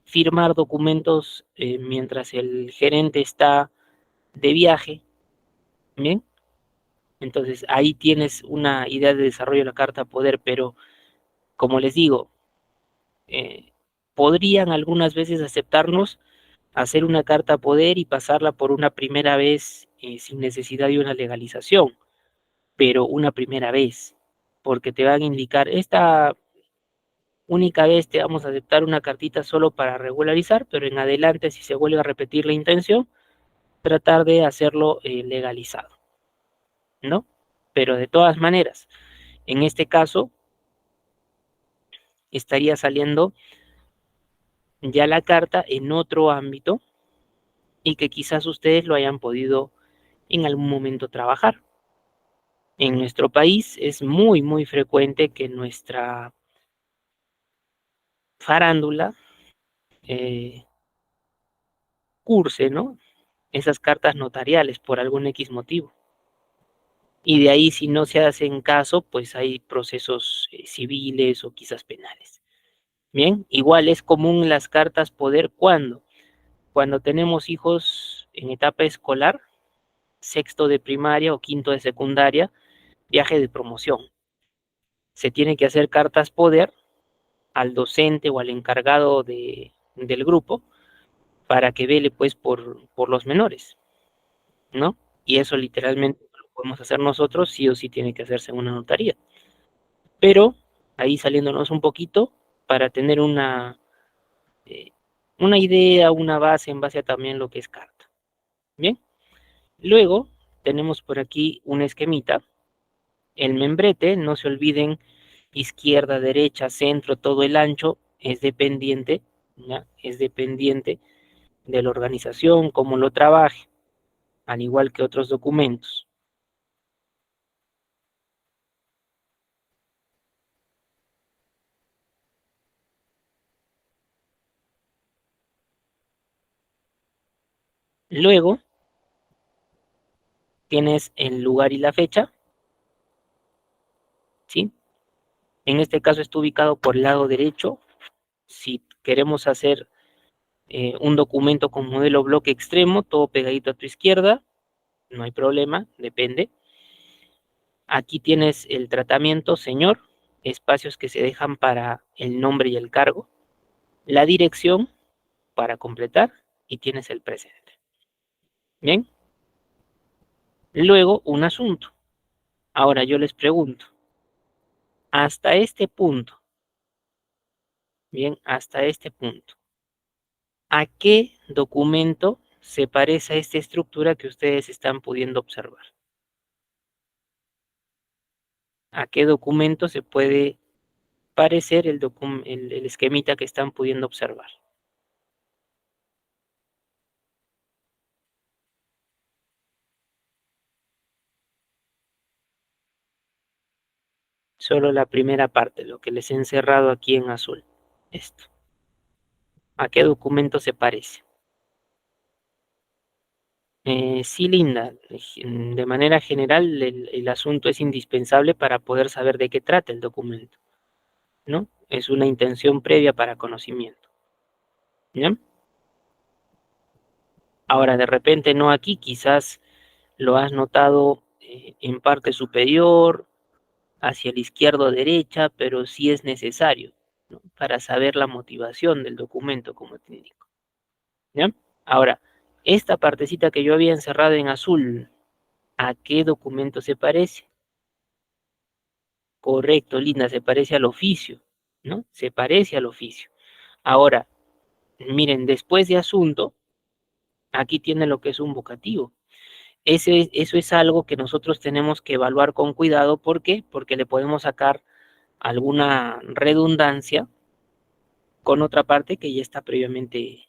firmar documentos mientras el gerente está de viaje, Bien, entonces ahí tienes una idea de desarrollo de la carta poder, pero como les digo, eh, podrían algunas veces aceptarnos hacer una carta poder y pasarla por una primera vez sin necesidad de una legalización, pero una primera vez, porque te van a indicar, esta única vez te vamos a aceptar una cartita solo para regularizar, pero en adelante, si se vuelve a repetir la intención, tratar de hacerlo legalizado, ¿no? Pero de todas maneras, en este caso, estaría saliendo ya la carta en otro ámbito y que quizás ustedes lo hayan podido en algún momento trabajar. En nuestro país es muy, muy frecuente que nuestra farándula eh, curse, ¿no? Esas cartas notariales por algún X motivo. Y de ahí, si no se hacen caso, pues hay procesos civiles o quizás penales. Bien, igual es común las cartas poder cuando tenemos hijos en etapa escolar, sexto de primaria o quinto de secundaria, viaje de promoción. Se tiene que hacer cartas poder al docente o al encargado del grupo para que vele pues por los menores, ¿no? Y eso literalmente lo podemos hacer nosotros, sí o sí tiene que hacerse en una notaría. Pero ahí saliéndonos un poquito para tener eh, una idea, una base en base a también lo que es carta. Bien, luego tenemos por aquí un esquemita, el membrete, no se olviden, izquierda, derecha, centro, todo el ancho es dependiente, ¿ya? Es dependiente de la organización, cómo lo trabaje, al igual que otros documentos. Luego tienes el lugar y la fecha, ¿sí? En este caso está ubicado por el lado derecho. Si queremos hacer un documento con modelo bloque extremo, todo pegadito a tu izquierda, no hay problema, depende. Aquí tienes el tratamiento, señor, espacios que se dejan para el nombre y el cargo, la dirección para completar y tienes el presente. Bien, luego un asunto. Ahora yo les pregunto, hasta este punto, bien, hasta este punto, ¿a qué documento se parece a esta estructura que ustedes están pudiendo observar? ¿A qué documento se puede parecer el esquemita que están pudiendo observar? Solo la primera parte, lo que les he encerrado aquí en azul. Esto. ¿A qué documento se parece? Sí, Linda. De manera general, el asunto es indispensable para poder saber de qué trata el documento, ¿no? Es una intención previa para conocimiento, ¿ya? Ahora, de repente no aquí, quizás lo has notado en parte superior, hacia la izquierda o derecha, pero sí es necesario, ¿no? Para saber la motivación del documento, como te indico, ¿ya? Ahora, esta partecita que yo había encerrado en azul, ¿a qué documento se parece? Correcto, Linda, se parece al oficio, ¿no? Se parece al oficio. Ahora, miren, después de asunto, aquí tiene lo que es un vocativo. Eso es algo que nosotros tenemos que evaluar con cuidado. ¿Por qué? Porque le podemos sacar alguna redundancia con otra parte que ya está previamente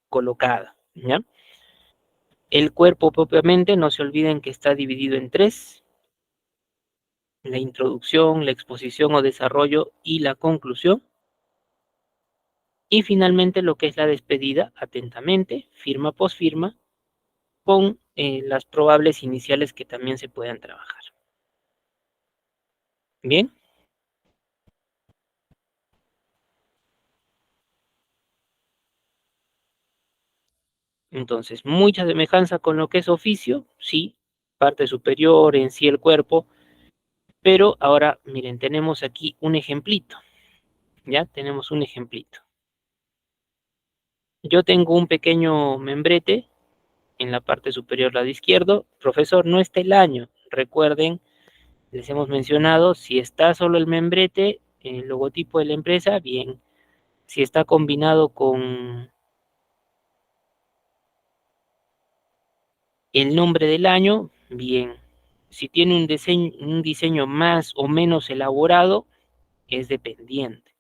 colocada, ¿ya? El cuerpo propiamente, no se olviden que está dividido en tres: la introducción, la exposición o desarrollo y la conclusión. Y finalmente lo que es la despedida, atentamente, firma posfirma, con las probables iniciales que también se puedan trabajar. Bien, Entonces, mucha semejanza con lo que es oficio, sí, parte superior, en sí el cuerpo, pero ahora, miren, tenemos aquí un ejemplito, ¿ya? Tenemos un ejemplito. Yo tengo un pequeño membrete en la parte superior lado izquierdo. Profesor, no está el año. Recuerden, les hemos mencionado, si está solo el membrete, el logotipo de la empresa, bien. Si está combinado con el nombre del año, bien. Si tiene un diseño más o menos elaborado, es dependiente,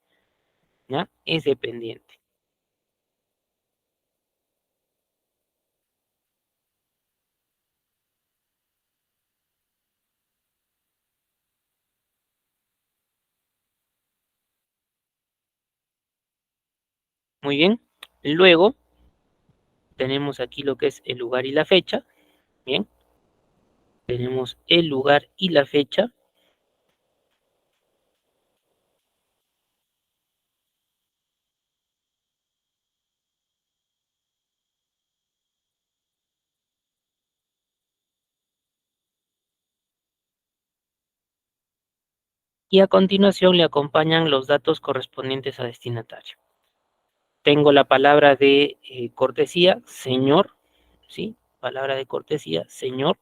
¿ya? Es dependiente. Muy bien. Luego tenemos aquí lo que es el lugar y la fecha, bien. Tenemos el lugar y la fecha. Y a continuación le acompañan los datos correspondientes a destinatario. Tengo la palabra de cortesía, señor, ¿sí? Palabra de cortesía, señor.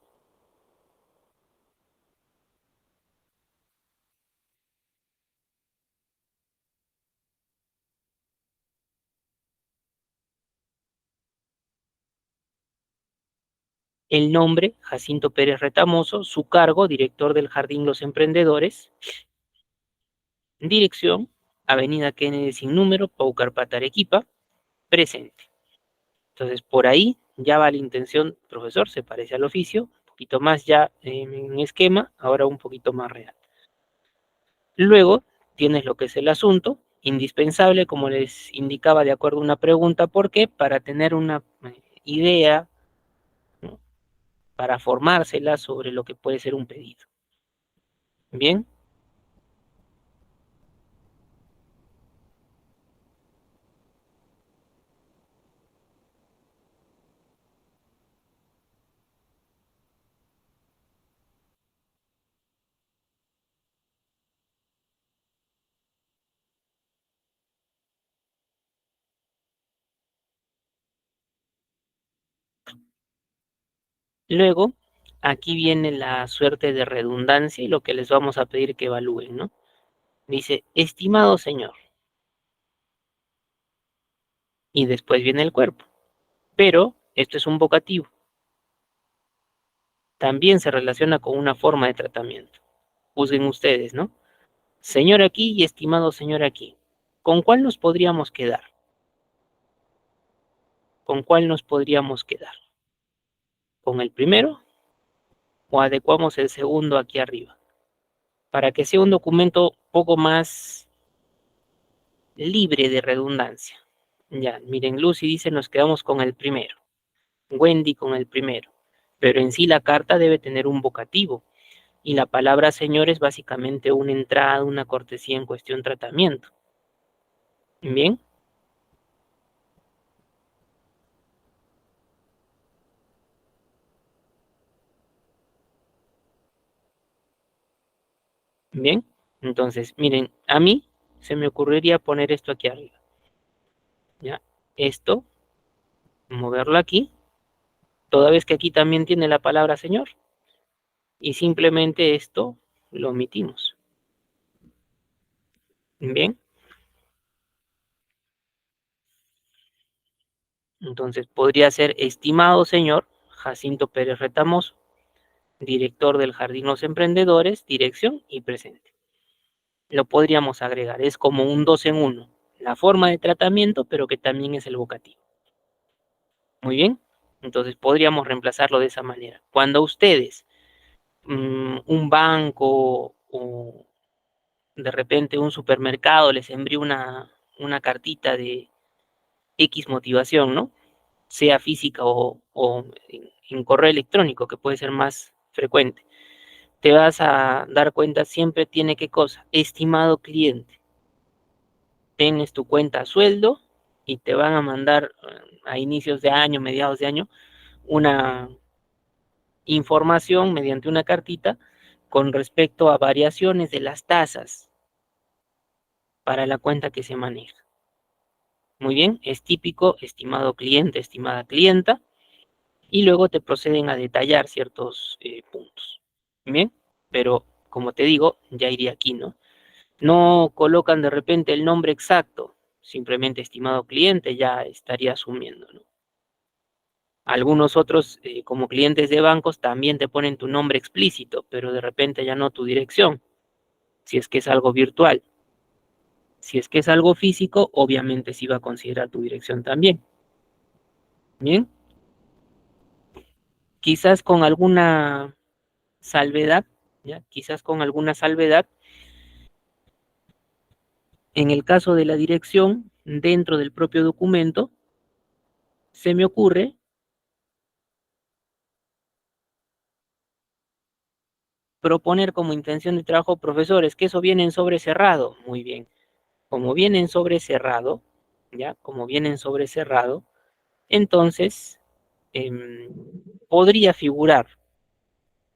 El nombre, Jacinto Pérez Retamoso. Su cargo, director del Jardín Los Emprendedores. Dirección, Avenida Kennedy sin número, Paucarpata, Arequipa. Presente. Entonces, por ahí ya va la intención, profesor, se parece al oficio, un poquito más ya en esquema, ahora un poquito más real. Luego tienes lo que es el asunto, indispensable, como les indicaba de acuerdo a una pregunta, ¿por qué? Para tener una idea, ¿no? Para formársela sobre lo que puede ser un pedido. Bien, luego aquí viene la suerte de redundancia y lo que les vamos a pedir que evalúen, ¿no? Dice, estimado señor, y después viene el cuerpo, pero esto es un vocativo, también se relaciona con una forma de tratamiento. Juzguen ustedes, ¿no? Señor aquí y estimado señor aquí. ¿Con cuál nos podríamos quedar? ¿Con cuál nos podríamos quedar? ¿Con el primero o adecuamos el segundo aquí arriba? Para que sea un documento poco más libre de redundancia. Ya, miren, Lucy dice nos quedamos con el primero. Wendy con el primero. Pero en sí la carta debe tener un vocativo. Y la palabra señor es básicamente una entrada, una cortesía en cuestión tratamiento. Bien, bien. Entonces, miren, a mí se me ocurriría poner esto aquí arriba. ¿Ya? Esto, moverlo aquí, toda vez que aquí también tiene la palabra señor. Y simplemente esto lo omitimos. Bien, entonces podría ser estimado señor Jacinto Pérez Retamos, director del Jardín Los Emprendedores, dirección y presente. Lo podríamos agregar, es como un dos en uno, la forma de tratamiento, pero que también es el vocativo. Muy bien, entonces podríamos reemplazarlo de esa manera. Cuando ustedes, un banco o de repente un supermercado les envíe una cartita de X motivación, ¿no? Sea física o en correo electrónico, que puede ser más frecuente. Te vas a dar cuenta siempre tiene qué cosa, estimado cliente, tienes tu cuenta a sueldo y te van a mandar a inicios de año, mediados de año, una información mediante una cartita con respecto a variaciones de las tasas para la cuenta que se maneja. Muy bien, es típico, estimado cliente, estimada clienta, y luego te proceden a detallar ciertos puntos. Bien, pero como te digo, ya iría aquí, ¿no? No colocan de repente el nombre exacto, simplemente estimado cliente, ya estaría asumiendo, ¿no? Algunos otros, como clientes de bancos, también te ponen tu nombre explícito, pero de repente ya no tu dirección, si es que es algo virtual. Si es que es algo físico, obviamente sí va a considerar tu dirección también. Bien, quizás con alguna salvedad, ¿ya? Quizás con alguna salvedad, en el caso de la dirección, dentro del propio documento, se me ocurre proponer como intención de trabajo, profesores, que eso viene en sobre cerrado. Muy bien. Como viene en sobre cerrado, ¿ya? Como viene en sobre cerrado, entonces em, podría figurar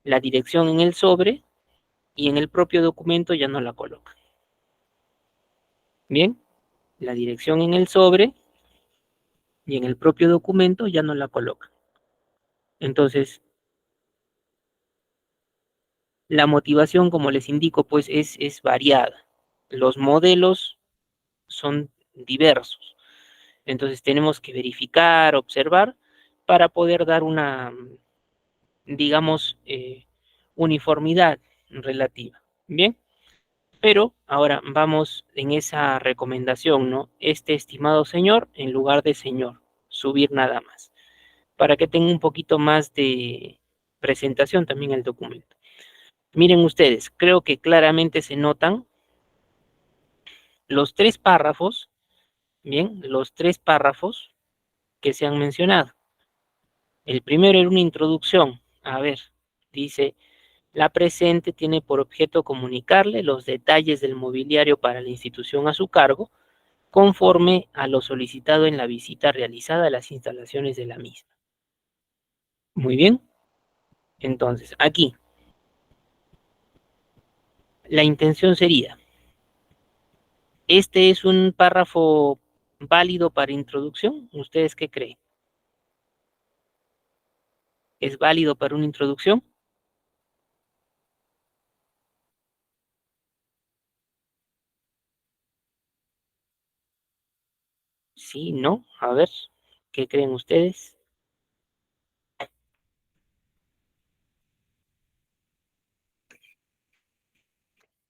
la dirección en el sobre y en el propio documento ya no la coloca. Bien, la dirección en el sobre y en el propio documento ya no la coloca. Entonces, la motivación, como les indico, pues es variada. Los modelos son diversos. Entonces tenemos que verificar, observar para poder dar una, digamos, uniformidad relativa. Bien, pero ahora vamos en esa recomendación, ¿no? Este estimado señor en lugar de señor, subir nada más, para que tenga un poquito más de presentación también el documento. Miren ustedes, creo que claramente se notan los tres párrafos, bien, los tres párrafos que se han mencionado. El primero era una introducción. A ver, dice, la presente tiene por objeto comunicarle los detalles del mobiliario para la institución a su cargo, conforme a lo solicitado en la visita realizada a las instalaciones de la misma. Muy bien. Entonces, aquí, la intención sería, ¿este es un párrafo válido para introducción? ¿Ustedes qué creen? ¿Es válido para una introducción? Sí, no. A ver, ¿qué creen ustedes?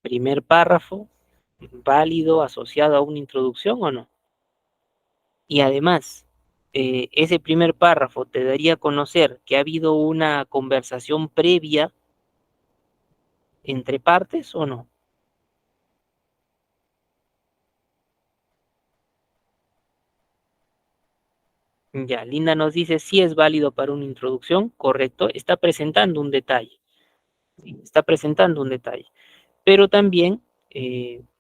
Primer párrafo, válido, asociado a una introducción o no. Y además, ese primer párrafo te daría a conocer que ha habido una conversación previa entre partes o no. Ya, Linda nos dice si es válido para una introducción, correcto, está presentando un detalle, ¿sí? Está presentando un detalle, pero también,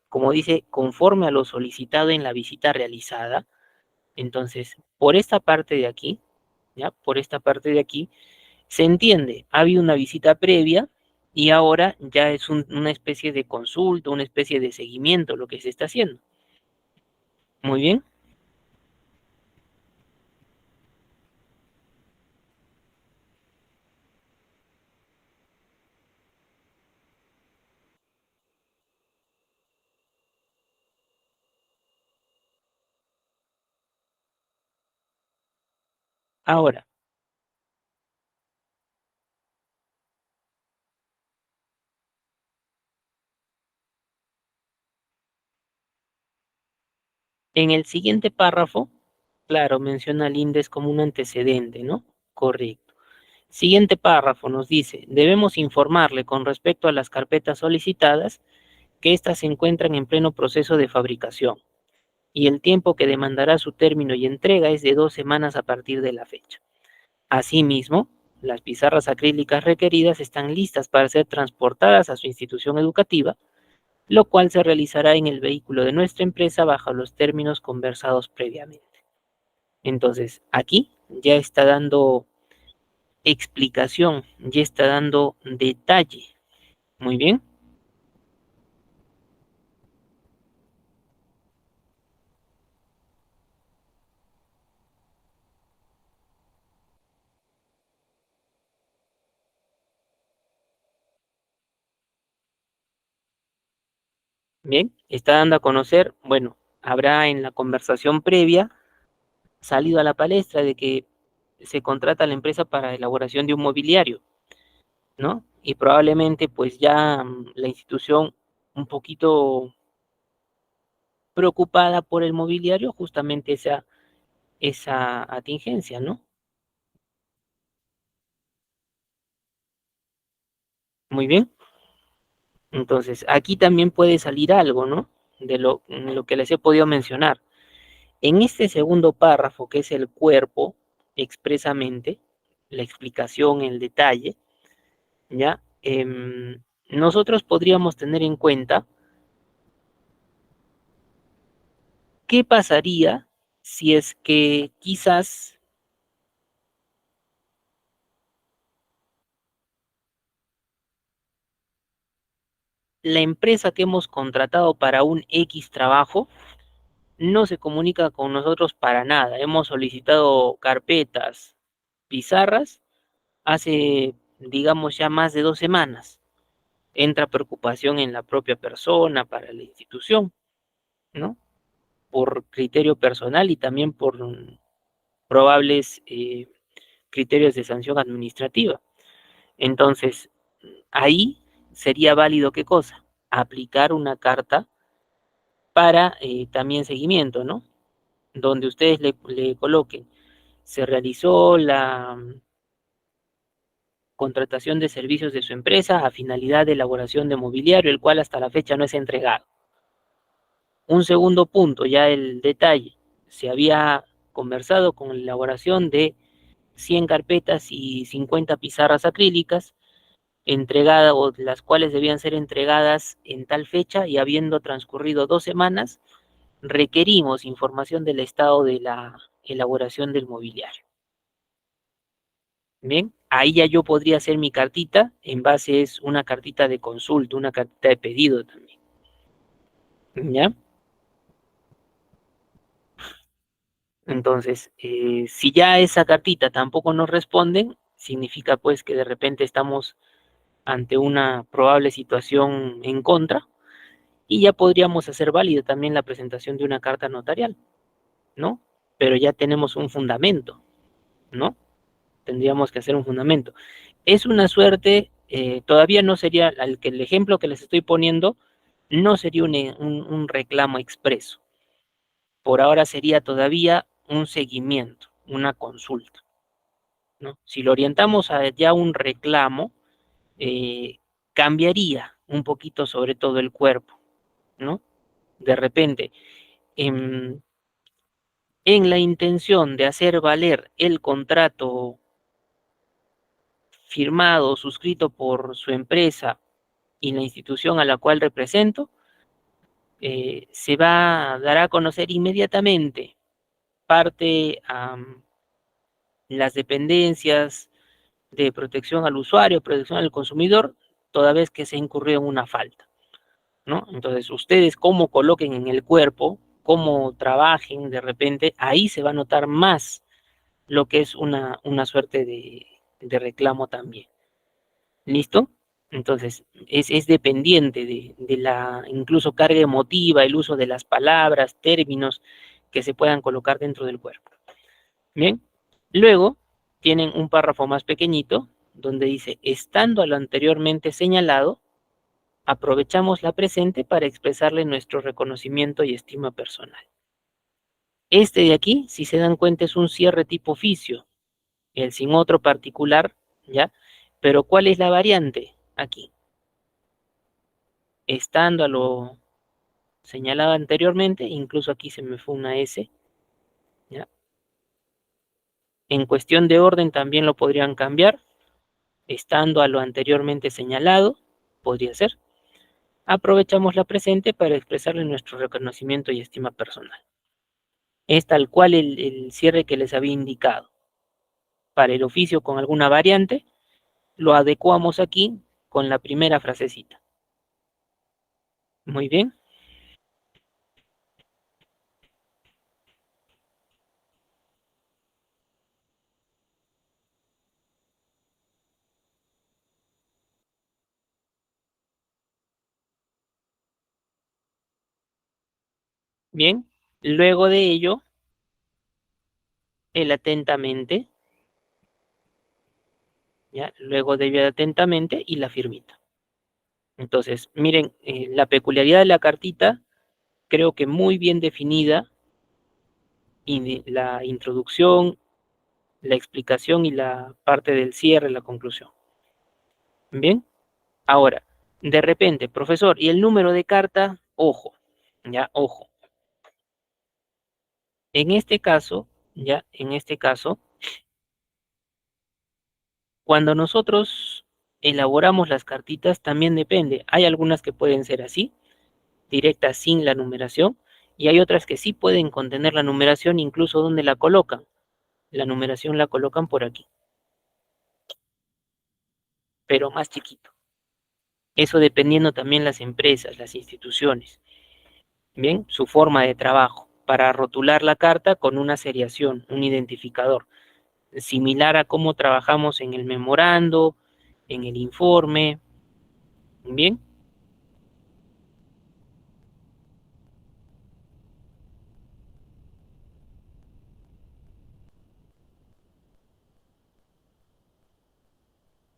como dice, conforme a lo solicitado en la visita realizada, entonces, por esta parte de aquí, ya, por esta parte de aquí, se entiende, ha habido una visita previa y ahora ya es una especie de consulta, una especie de seguimiento lo que se está haciendo. Muy bien. Ahora, en el siguiente párrafo, claro, menciona al INDES como un antecedente, ¿no? Correcto. Siguiente párrafo nos dice, debemos informarle con respecto a las carpetas solicitadas que éstas se encuentran en pleno proceso de fabricación y el tiempo que demandará su término y entrega es de 2 semanas a partir de la fecha. Asimismo, las pizarras acrílicas requeridas están listas para ser transportadas a su institución educativa, lo cual se realizará en el vehículo de nuestra empresa bajo los términos conversados previamente. Entonces, aquí ya está dando explicación, ya está dando detalle. Muy bien. Bien, está dando a conocer, bueno, habrá en la conversación previa salido a la palestra de que se contrata a la empresa para elaboración de un mobiliario, ¿no? Y probablemente pues ya la institución un poquito preocupada por el mobiliario, justamente esa atingencia, ¿no? Muy bien. Entonces, aquí también puede salir algo, ¿no? De lo que les he podido mencionar. En este segundo párrafo, que es el cuerpo, expresamente, la explicación, el detalle, ¿ya? Nosotros podríamos tener en cuenta qué pasaría si es que quizás la empresa que hemos contratado para un X trabajo no se comunica con nosotros para nada. Hemos solicitado carpetas, pizarras, hace, digamos, ya más de 2 semanas. Entra preocupación en la propia persona, para la institución, ¿no? Por criterio personal y también por probables criterios de sanción administrativa. Entonces, ahí sería válido qué cosa? Aplicar una carta para también seguimiento, ¿no? Donde ustedes le coloquen, se realizó la contratación de servicios de su empresa a finalidad de elaboración de mobiliario, el cual hasta la fecha no es entregado. Un segundo punto, ya el detalle, se había conversado con la elaboración de 100 carpetas y 50 pizarras acrílicas, entregadas o las cuales debían ser entregadas en tal fecha y habiendo transcurrido 2 semanas, requerimos información del estado de la elaboración del mobiliario. Bien, ahí ya yo podría hacer mi cartita, en base es una cartita de consulta, una cartita de pedido también. ¿Ya? Entonces, si ya esa cartita tampoco nos responden, significa pues que de repente estamos ante una probable situación en contra y ya podríamos hacer válida también la presentación de una carta notarial, ¿no? Pero ya tenemos un fundamento, ¿no? Tendríamos que hacer un fundamento. Es una suerte, todavía no sería, el ejemplo que les estoy poniendo, no sería un reclamo expreso. Por ahora sería todavía un seguimiento, una consulta, ¿no? Si lo orientamos a ya un reclamo, eh, cambiaría un poquito sobre todo el cuerpo, ¿no? De repente, en, en la intención de hacer valer el contrato firmado, suscrito por su empresa y la institución a la cual represento, se va a dar a conocer inmediatamente parte a las dependencias de protección al usuario, protección al consumidor, toda vez que se ha incurrido en una falta, ¿no? Entonces, ustedes cómo coloquen en el cuerpo, cómo trabajen de repente, ahí se va a notar más lo que es una suerte de reclamo también. ¿Listo? Entonces, es dependiente de la incluso carga emotiva, el uso de las palabras, términos que se puedan colocar dentro del cuerpo. Bien, luego tienen un párrafo más pequeñito donde dice, estando a lo anteriormente señalado, aprovechamos la presente para expresarle nuestro reconocimiento y estima personal. Este de aquí, si se dan cuenta, es un cierre tipo oficio, el sin otro particular, ¿ya? Pero ¿cuál es la variante aquí? Estando a lo señalado anteriormente, incluso aquí se me fue una S, ¿ya? En cuestión de orden también lo podrían cambiar, estando a lo anteriormente señalado, podría ser. Aprovechamos la presente para expresarle nuestro reconocimiento y estima personal. Es tal cual el cierre que les había indicado. Para el oficio con alguna variante, lo adecuamos aquí con la primera frasecita. Muy bien. Bien. Luego de ello, el atentamente, ¿ya? Luego de ello, atentamente y la firmita. Entonces, miren, la peculiaridad de la cartita, creo que muy bien definida, y la introducción, la explicación y la parte del cierre, la conclusión. Bien, ahora, de repente, profesor, ¿y el número de carta? Ojo, ya, ojo. En este caso, ya, en este caso, cuando nosotros elaboramos las cartitas, también depende. Hay algunas que pueden ser así, directas sin la numeración, y hay otras que sí pueden contener la numeración, incluso donde la colocan. La numeración la colocan por aquí, pero más chiquito. Eso dependiendo también las empresas, las instituciones. Bien, su forma de trabajo para rotular la carta con una seriación, un identificador, similar a cómo trabajamos en el memorando, en el informe. Bien,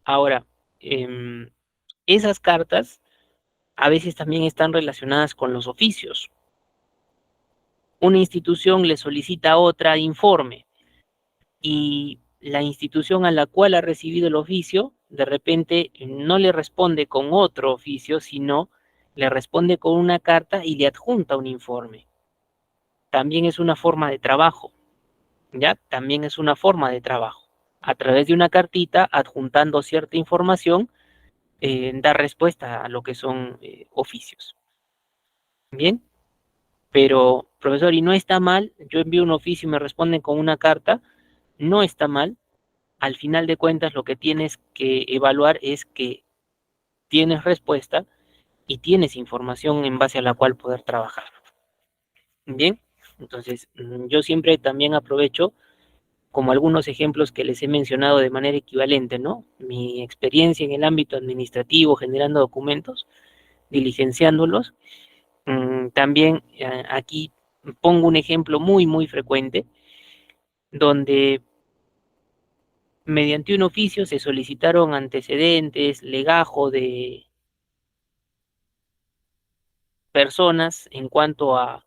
ahora, esas cartas a veces también están relacionadas con los oficios. Una institución le solicita a otra informe y la institución a la cual ha recibido el oficio, de repente no le responde con otro oficio, sino le responde con una carta y le adjunta un informe. También es una forma de trabajo, ¿ya? También es una forma de trabajo. A través de una cartita, adjuntando cierta información, da respuesta a lo que son oficios. Bien, pero profesor, y no está mal, yo envío un oficio y me responden con una carta, no está mal. Al final de cuentas, lo que tienes que evaluar es que tienes respuesta y tienes información en base a la cual poder trabajar. Bien, entonces yo siempre también aprovecho como algunos ejemplos que les he mencionado de manera equivalente, ¿no? Mi experiencia en el ámbito administrativo, generando documentos, diligenciándolos. También aquí pongo un ejemplo muy, muy frecuente, donde mediante un oficio se solicitaron antecedentes, legajo de personas en cuanto a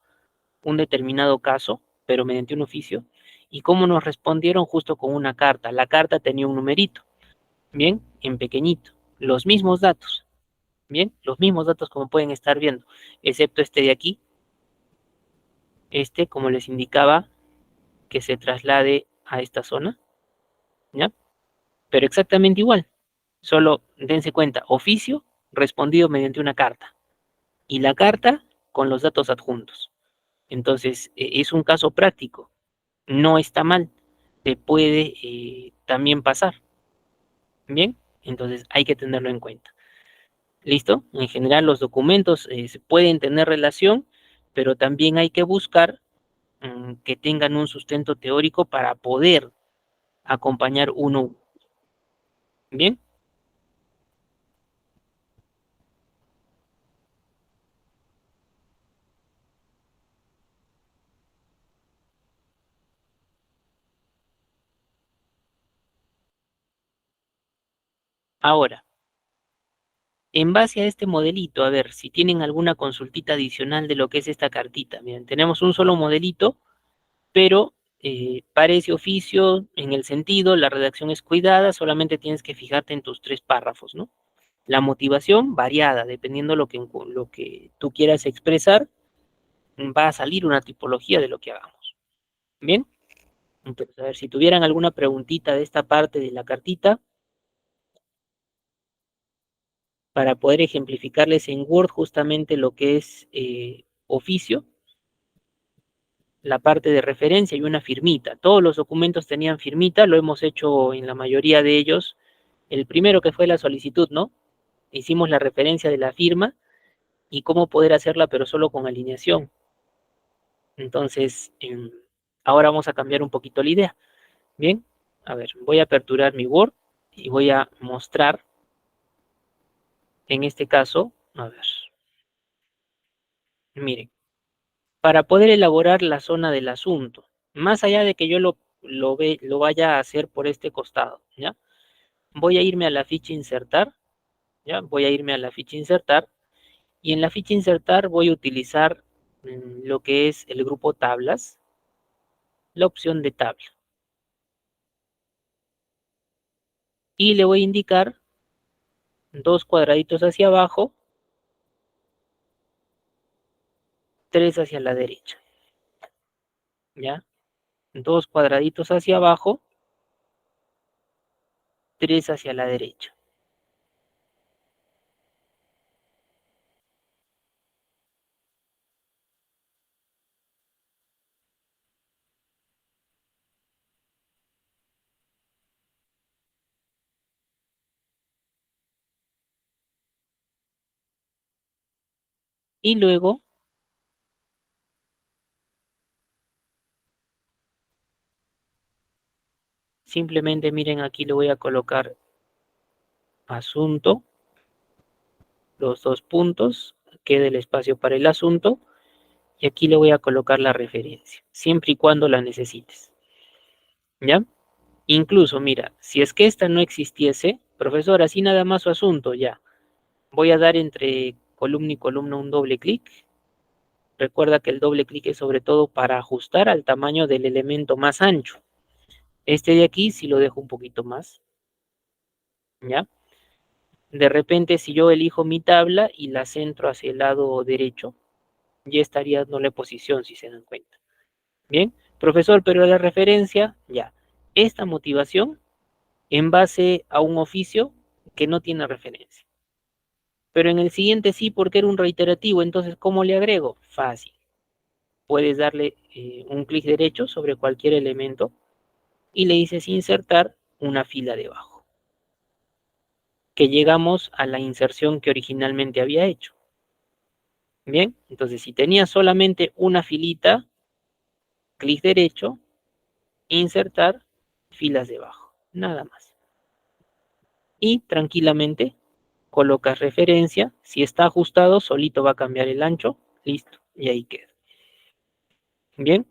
un determinado caso, pero mediante un oficio, y cómo nos respondieron justo con una carta. La carta tenía un numerito, bien, en pequeñito, los mismos datos, bien, los mismos datos como pueden estar viendo, excepto este de aquí, este, como les indicaba, que se traslade a esta zona, ¿ya? Pero exactamente igual, solo dense cuenta, oficio respondido mediante una carta, y la carta con los datos adjuntos. Entonces, es un caso práctico, no está mal, te puede también pasar, ¿bien? Entonces hay que tenerlo en cuenta. ¿Listo? En general los documentos se pueden tener relación, pero también hay que buscar que tengan un sustento teórico para poder acompañar uno. ¿Bien? Ahora, en base a este modelito, a ver si tienen alguna consultita adicional de lo que es esta cartita. Miren, tenemos un solo modelito, pero parece oficio en el sentido, la redacción es cuidada, solamente tienes que fijarte en tus tres párrafos, ¿no? La motivación variada, dependiendo lo que tú quieras expresar, va a salir una tipología de lo que hagamos. Bien, entonces, a ver, si tuvieran alguna preguntita de esta parte de la cartita, para poder ejemplificarles en Word justamente lo que es oficio, la parte de referencia y una firmita. Todos los documentos tenían firmita, lo hemos hecho en la mayoría de ellos. El primero que fue la solicitud, ¿no? Hicimos la referencia de la firma y cómo poder hacerla, pero solo con alineación. Entonces, ahora vamos a cambiar un poquito la idea. Bien, a ver, voy a aperturar mi Word y voy a mostrar, en este caso, a ver, miren, para poder elaborar la zona del asunto, más allá de que yo lo vaya a hacer por este costado, ¿ya? Voy a irme a la ficha insertar, ¿ya? Voy a irme a la ficha insertar y en la ficha insertar voy a utilizar lo que es el grupo tablas, la opción de tabla. Y le voy a indicar dos cuadraditos hacia abajo, tres hacia la derecha, ¿ya? Dos cuadraditos hacia abajo, tres hacia la derecha. Y luego, simplemente miren, aquí le voy a colocar asunto, los dos puntos, quede el espacio para el asunto, y aquí le voy a colocar la referencia, siempre y cuando la necesites, ¿ya? Incluso, mira, si es que esta no existiese, profesor, así nada más su asunto, ya. Voy a dar entre columna y columna un doble clic. Recuerda que el doble clic es sobre todo para ajustar al tamaño del elemento más ancho. Este de aquí si lo dejo un poquito más, ¿ya? De repente, si yo elijo mi tabla y la centro hacia el lado derecho, ya estaría dándole posición, si se dan cuenta. Bien, profesor, pero la referencia, ya. Esta motivación en base a un oficio que no tiene referencia. Pero en el siguiente sí, porque era un reiterativo, entonces, ¿cómo le agrego? Fácil. Puedes darle un clic derecho sobre cualquier elemento y le dices insertar una fila debajo, que llegamos a la inserción que originalmente había hecho. Bien, entonces si tenía solamente una filita, clic derecho, insertar, filas debajo, nada más. Y tranquilamente colocas referencia, si está ajustado, solito va a cambiar el ancho, listo, y ahí queda. Bien,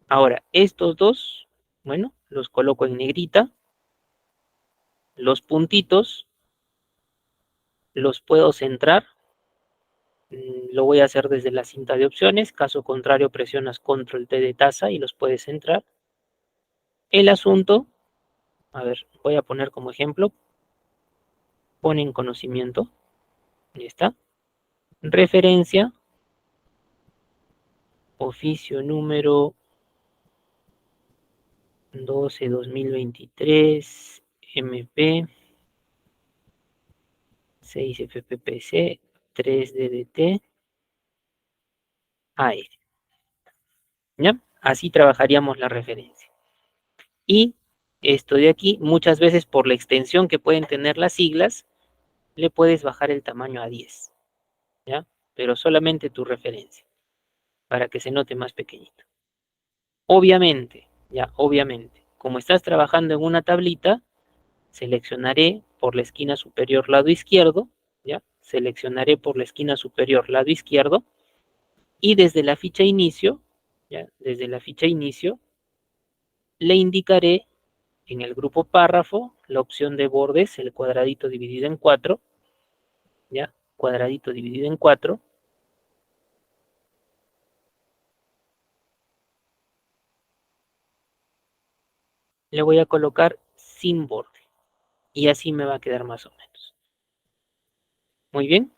ahora estos dos, bueno, los coloco en negrita, los puntitos los puedo centrar, lo voy a hacer desde la cinta de opciones, caso contrario presionas control T de taza y los puedes centrar. El asunto, a ver, voy a poner como ejemplo, ponen conocimiento, ya está. Referencia, oficio número 12-2023, MP, 6 FPPC, 3 DDT, AR. ¿Ya? Así trabajaríamos la referencia. Y esto de aquí, muchas veces por la extensión que pueden tener las siglas, le puedes bajar el tamaño a 10, ¿ya? Pero solamente tu referencia, para que se note más pequeñito. Obviamente, ya, obviamente, como estás trabajando en una tablita, seleccionaré por la esquina superior lado izquierdo, ya, seleccionaré por la esquina superior lado izquierdo, y desde la ficha inicio, ya, desde la ficha inicio, le indicaré en el grupo párrafo la opción de bordes, el cuadradito dividido en 4, ya, cuadradito dividido en 4, le voy a colocar sin borde, y así me va a quedar más o menos. Muy bien.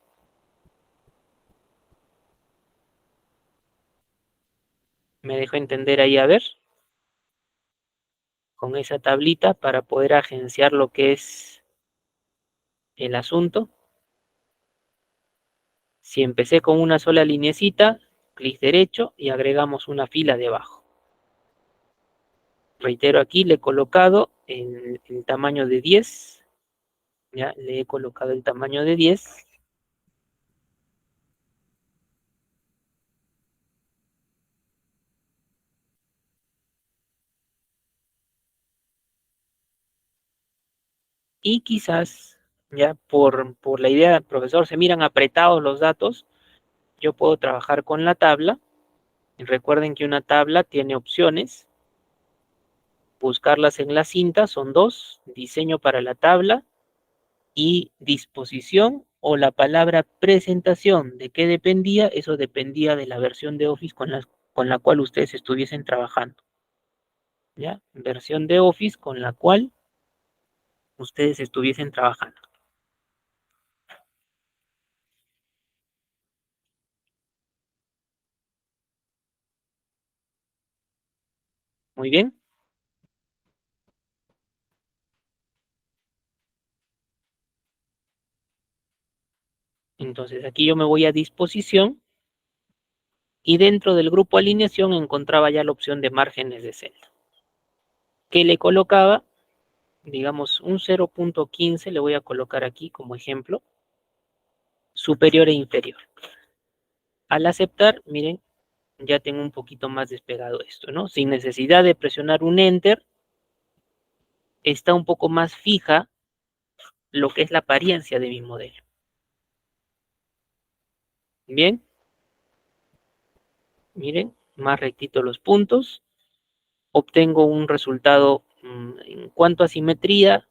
Me dejo entender ahí, a ver, con esa tablita para poder agenciar lo que es el asunto. Si empecé con una sola linecita, clic derecho y agregamos una fila debajo. Reitero, aquí le he colocado el tamaño de 10, ya le he colocado el tamaño de 10. Y quizás, ya por la idea, profesor, se miran apretados los datos, yo puedo trabajar con la tabla. Recuerden que una tabla tiene opciones. Buscarlas en la cinta son dos: diseño para la tabla y disposición, o la palabra presentación. ¿De qué dependía? Eso dependía de la versión de Office con la cual ustedes estuviesen trabajando. ¿Ya? Versión de Office con la cual ustedes estuviesen trabajando. Muy bien. Entonces aquí yo me voy a disposición y dentro del grupo alineación encontraba ya la opción de márgenes de celda. ¿Qué le colocaba? Digamos un 0.15 le voy a colocar aquí como ejemplo, superior e inferior. Al aceptar, miren, ya tengo un poquito más despegado esto, ¿no? Sin necesidad de presionar un Enter, está un poco más fija lo que es la apariencia de mi modelo. Bien, miren, más rectito los puntos, obtengo un resultado en cuanto a simetría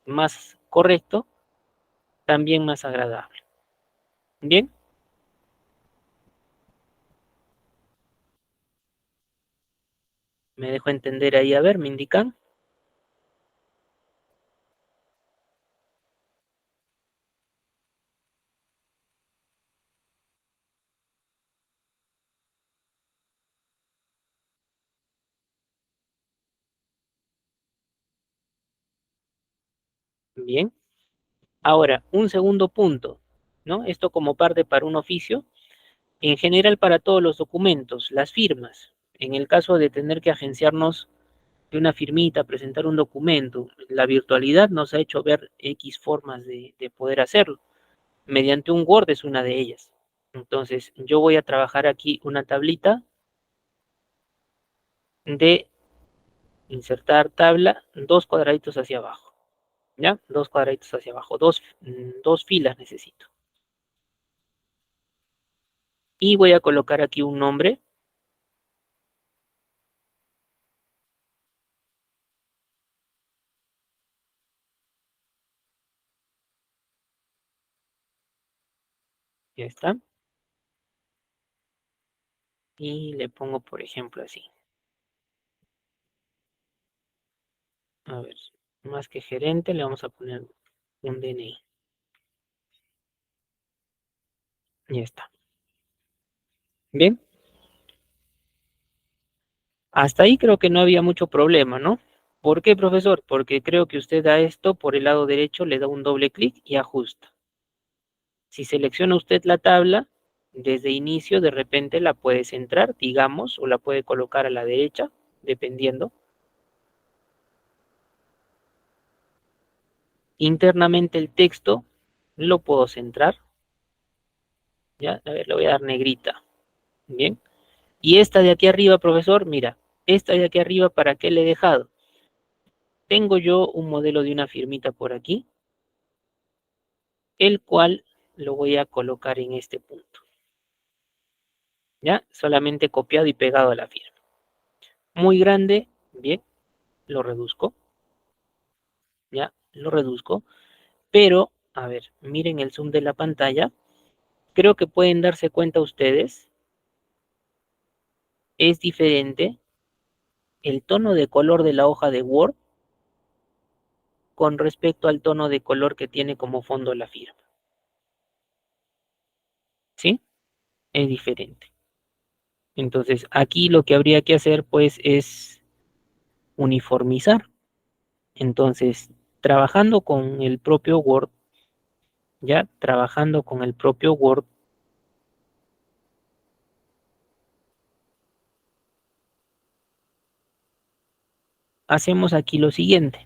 más correcto, también más agradable. Bien, me dejo entender ahí, a ver, me indican. Bien, ahora un segundo punto, ¿no? Esto como parte para un oficio, en general para todos los documentos, las firmas. En el caso de tener que agenciarnos de una firmita, presentar un documento, la virtualidad nos ha hecho ver X formas de poder hacerlo. Mediante un Word es una de ellas. Entonces, yo voy a trabajar aquí una tablita de insertar tabla, dos cuadraditos hacia abajo. ¿Ya? Dos cuadraditos hacia abajo, dos filas necesito. Y voy a colocar aquí un nombre. Ya está. Y le pongo, por ejemplo, así. A ver, más que gerente, le vamos a poner un DNI. Ya está. Bien. Hasta ahí creo que no había mucho problema, ¿no? ¿Por qué, profesor? Porque creo que usted a esto por el lado derecho le da un doble clic y ajusta. Si selecciona usted la tabla, desde inicio de repente la puede centrar, digamos, o la puede colocar a la derecha, dependiendo. Internamente el texto lo puedo centrar. ¿Ya? A ver, le voy a dar negrita. Bien. Y esta de aquí arriba, profesor, mira, esta de aquí arriba, ¿para qué le he dejado? Tengo yo un modelo de una firmita por aquí, el cual lo voy a colocar en este punto. ¿Ya? Solamente copiado y pegado a la firma. Muy grande, bien, lo reduzco, ¿ya? Lo reduzco, pero, a ver, miren el zoom de la pantalla, creo que pueden darse cuenta ustedes, es diferente el tono de color de la hoja de Word con respecto al tono de color que tiene como fondo la firma, ¿sí? Es diferente. Entonces, aquí lo que habría que hacer, pues, es uniformizar. Entonces, trabajando con el propio Word, ya trabajando con el propio Word, hacemos aquí lo siguiente.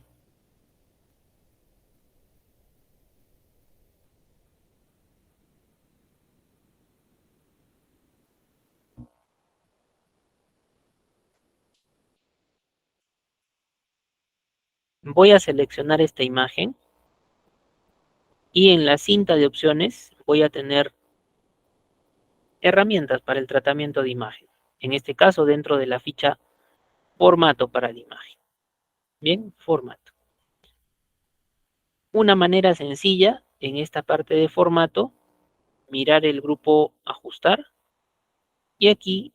Voy a seleccionar esta imagen y en la cinta de opciones voy a tener herramientas para el tratamiento de imagen. En este caso, dentro de la ficha formato para la imagen. Bien, formato. Una manera sencilla en esta parte de formato, mirar el grupo ajustar y aquí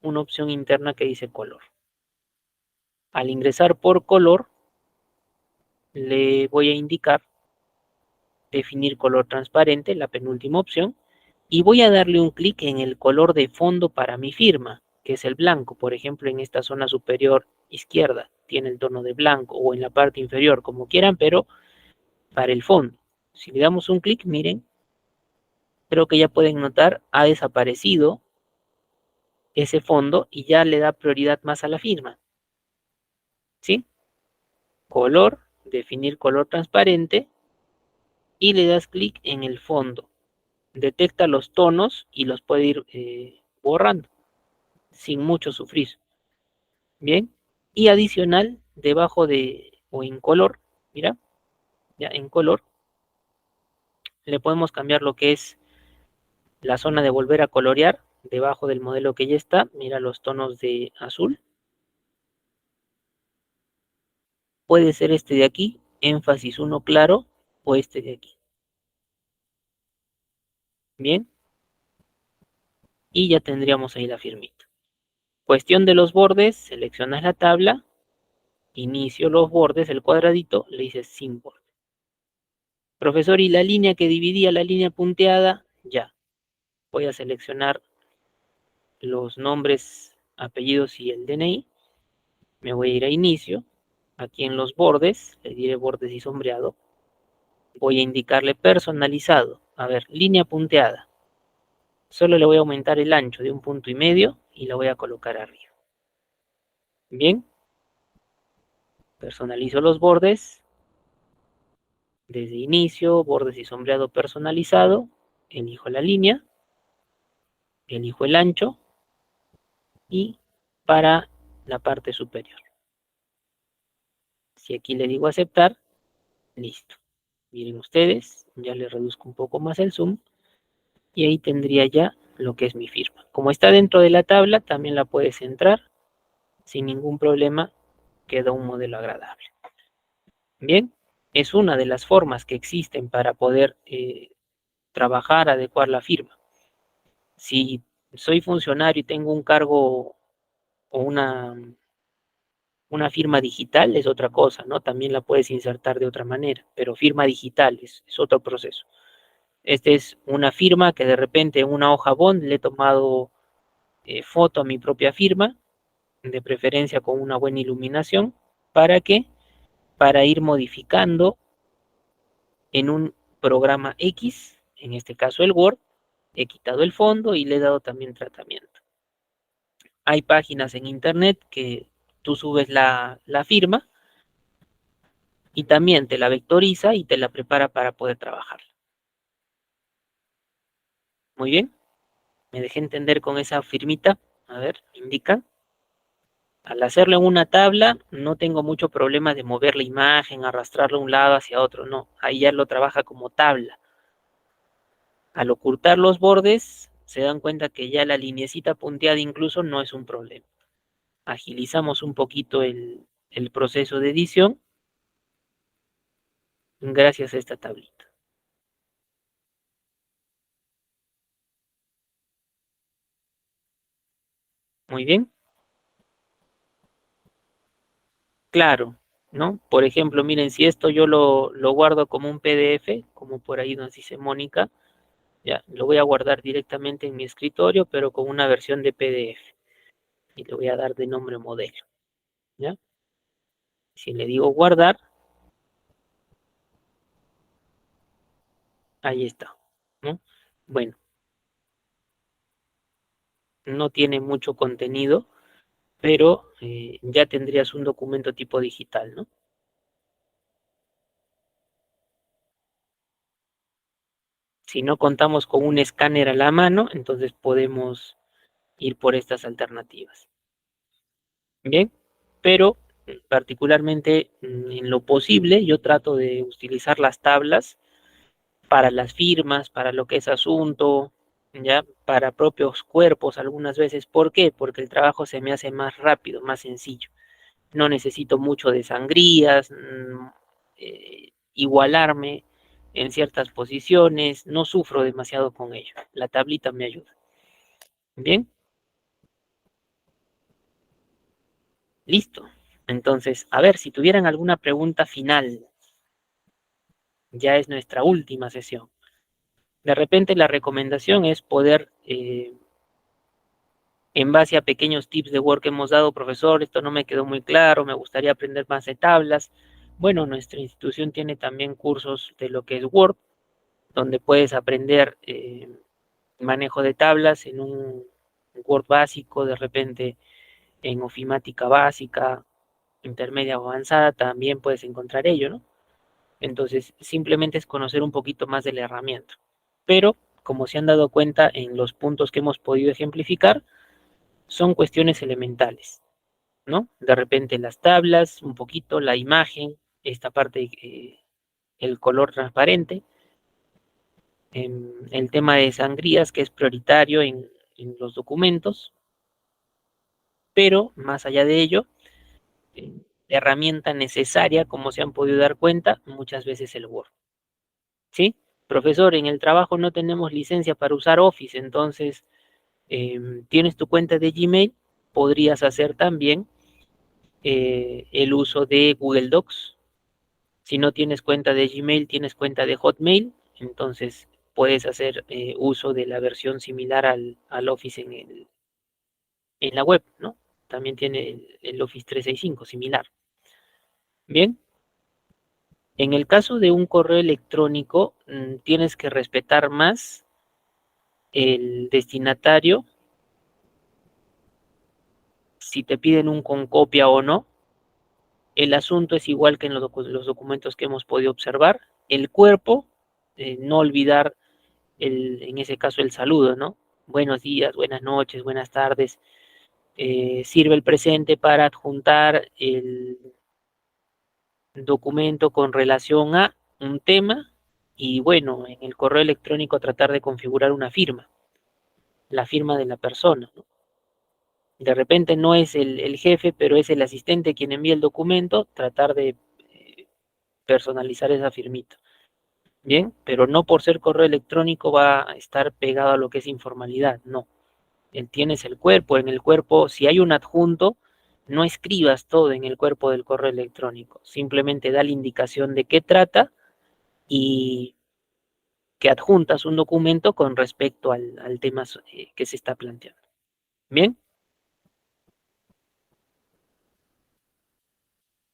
una opción interna que dice color. Al ingresar por color, le voy a indicar definir color transparente, la penúltima opción, y voy a darle un clic en el color de fondo para mi firma, que es el blanco. Por ejemplo, en esta zona superior izquierda tiene el tono de blanco o en la parte inferior, como quieran, pero para el fondo. Si le damos un clic, miren, creo que ya pueden notar, ha desaparecido ese fondo y ya le da prioridad más a la firma. ¿Sí? Color, definir color transparente y le das clic en el fondo. Detecta los tonos y los puede ir borrando sin mucho sufrir. Bien. Y adicional, debajo de o en color, mira, ya en color, le podemos cambiar lo que es la zona de volver a colorear. Debajo del modelo que ya está, mira los tonos de azul. Puede ser este de aquí, énfasis 1 claro, o este de aquí. Bien, y ya tendríamos ahí la firmita. Cuestión de los bordes, seleccionas la tabla, inicio los bordes, el cuadradito, le dices sin borde. Profesor, y la línea que dividía la línea punteada, ya. Voy a seleccionar los nombres, apellidos y el DNI. Me voy a ir a inicio. Aquí en los bordes, le diré bordes y sombreado. Voy a indicarle personalizado. A ver, línea punteada. Solo le voy a aumentar el ancho de 1,5 y la voy a colocar arriba. Bien. Personalizo los bordes. Desde inicio, bordes y sombreado personalizado. Elijo la línea. Elijo el ancho. Y para la parte superior. Si aquí le digo aceptar, listo. Miren ustedes, ya le reduzco un poco más el zoom y ahí tendría ya lo que es mi firma. Como está dentro de la tabla, también la puedes entrar sin ningún problema, queda un modelo agradable. Bien, es una de las formas que existen para poder trabajar, adecuar la firma. Si soy funcionario y tengo un cargo o una firma digital es otra cosa, ¿no? También la puedes insertar de otra manera, pero firma digital es otro proceso. Esta es una firma que de repente en una hoja bond le he tomado foto a mi propia firma, de preferencia con una buena iluminación. ¿Para qué? Para ir modificando en un programa X, en este caso el Word, he quitado el fondo y le he dado también tratamiento. Hay páginas en internet que tú subes la firma y también te la vectoriza y te la prepara para poder trabajar. Muy bien, me dejé entender con esa firmita. A ver, indica. Al hacerlo en una tabla, no tengo mucho problema de mover la imagen, arrastrarla de un lado hacia otro, no. Ahí ya lo trabaja como tabla. Al ocultar los bordes, se dan cuenta que ya la linecita punteada incluso no es un problema. Agilizamos un poquito el proceso de edición gracias a esta tablita. Muy bien, claro, ¿no? Por ejemplo, miren, si esto yo lo guardo como un PDF, como por ahí nos dice Mónica, ya, lo voy a guardar directamente en mi escritorio, pero con una versión de PDF. Y le voy a dar de nombre modelo, ¿ya? Si le digo guardar, ahí está, ¿no? Bueno, no tiene mucho contenido, pero ya tendrías un documento tipo digital, ¿no? Si no contamos con un escáner a la mano, entonces podemos ir por estas alternativas. Bien, pero particularmente en lo posible yo trato de utilizar las tablas para las firmas, para lo que es asunto, ya para propios cuerpos algunas veces. ¿Por qué? Porque el trabajo se me hace más rápido, más sencillo. No necesito mucho de sangrías, igualarme en ciertas posiciones, no sufro demasiado con ello. La tablita me ayuda. Bien, listo. Entonces, a ver, si tuvieran alguna pregunta final, ya es nuestra última sesión. De repente la recomendación es poder, en base a pequeños tips de Word que hemos dado, profesor, esto no me quedó muy claro, me gustaría aprender más de tablas. Bueno, nuestra institución tiene también cursos de lo que es Word, donde puedes aprender manejo de tablas en un Word básico, de repente en ofimática básica, intermedia o avanzada, también puedes encontrar ello, ¿no? Entonces, simplemente es conocer un poquito más de la herramienta. Pero, como se han dado cuenta en los puntos que hemos podido ejemplificar, son cuestiones elementales, ¿no? De repente las tablas, un poquito, la imagen, esta parte, el color transparente, el tema de sangrías, que es prioritario en los documentos, pero más allá de ello, herramienta necesaria, como se han podido dar cuenta, muchas veces el Word. ¿Sí? Profesor, en el trabajo no tenemos licencia para usar Office, entonces tienes tu cuenta de Gmail, podrías hacer también el uso de Google Docs. Si no tienes cuenta de Gmail, tienes cuenta de Hotmail, entonces puedes hacer uso de la versión similar al Office en la web, ¿no? También tiene el Office 365, similar. Bien, en el caso de un correo electrónico, tienes que respetar más el destinatario, si te piden un con copia o no. El asunto es igual que en los documentos que hemos podido observar. El cuerpo, no olvidar en ese caso el saludo, ¿no? Buenos días, buenas noches, buenas tardes. Sirve el presente para adjuntar el documento con relación a un tema y bueno, en el correo electrónico tratar de configurar una firma, la firma de la persona, ¿no? De repente no es el jefe, pero es el asistente quien envía el documento, tratar de personalizar esa firmita. Bien, pero no por ser correo electrónico va a estar pegado a lo que es informalidad, no. Tienes el cuerpo, en el cuerpo, si hay un adjunto, no escribas todo en el cuerpo del correo electrónico, simplemente da la indicación de qué trata y que adjuntas un documento con respecto al tema que se está planteando. Bien,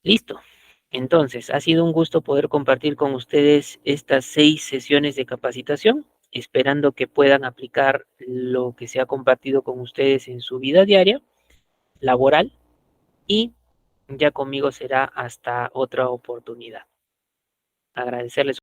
listo. Entonces, ha sido un gusto poder compartir con ustedes estas 6 sesiones de capacitación, esperando que puedan aplicar lo que se ha compartido con ustedes en su vida diaria, laboral, y ya conmigo será hasta otra oportunidad. Agradecerles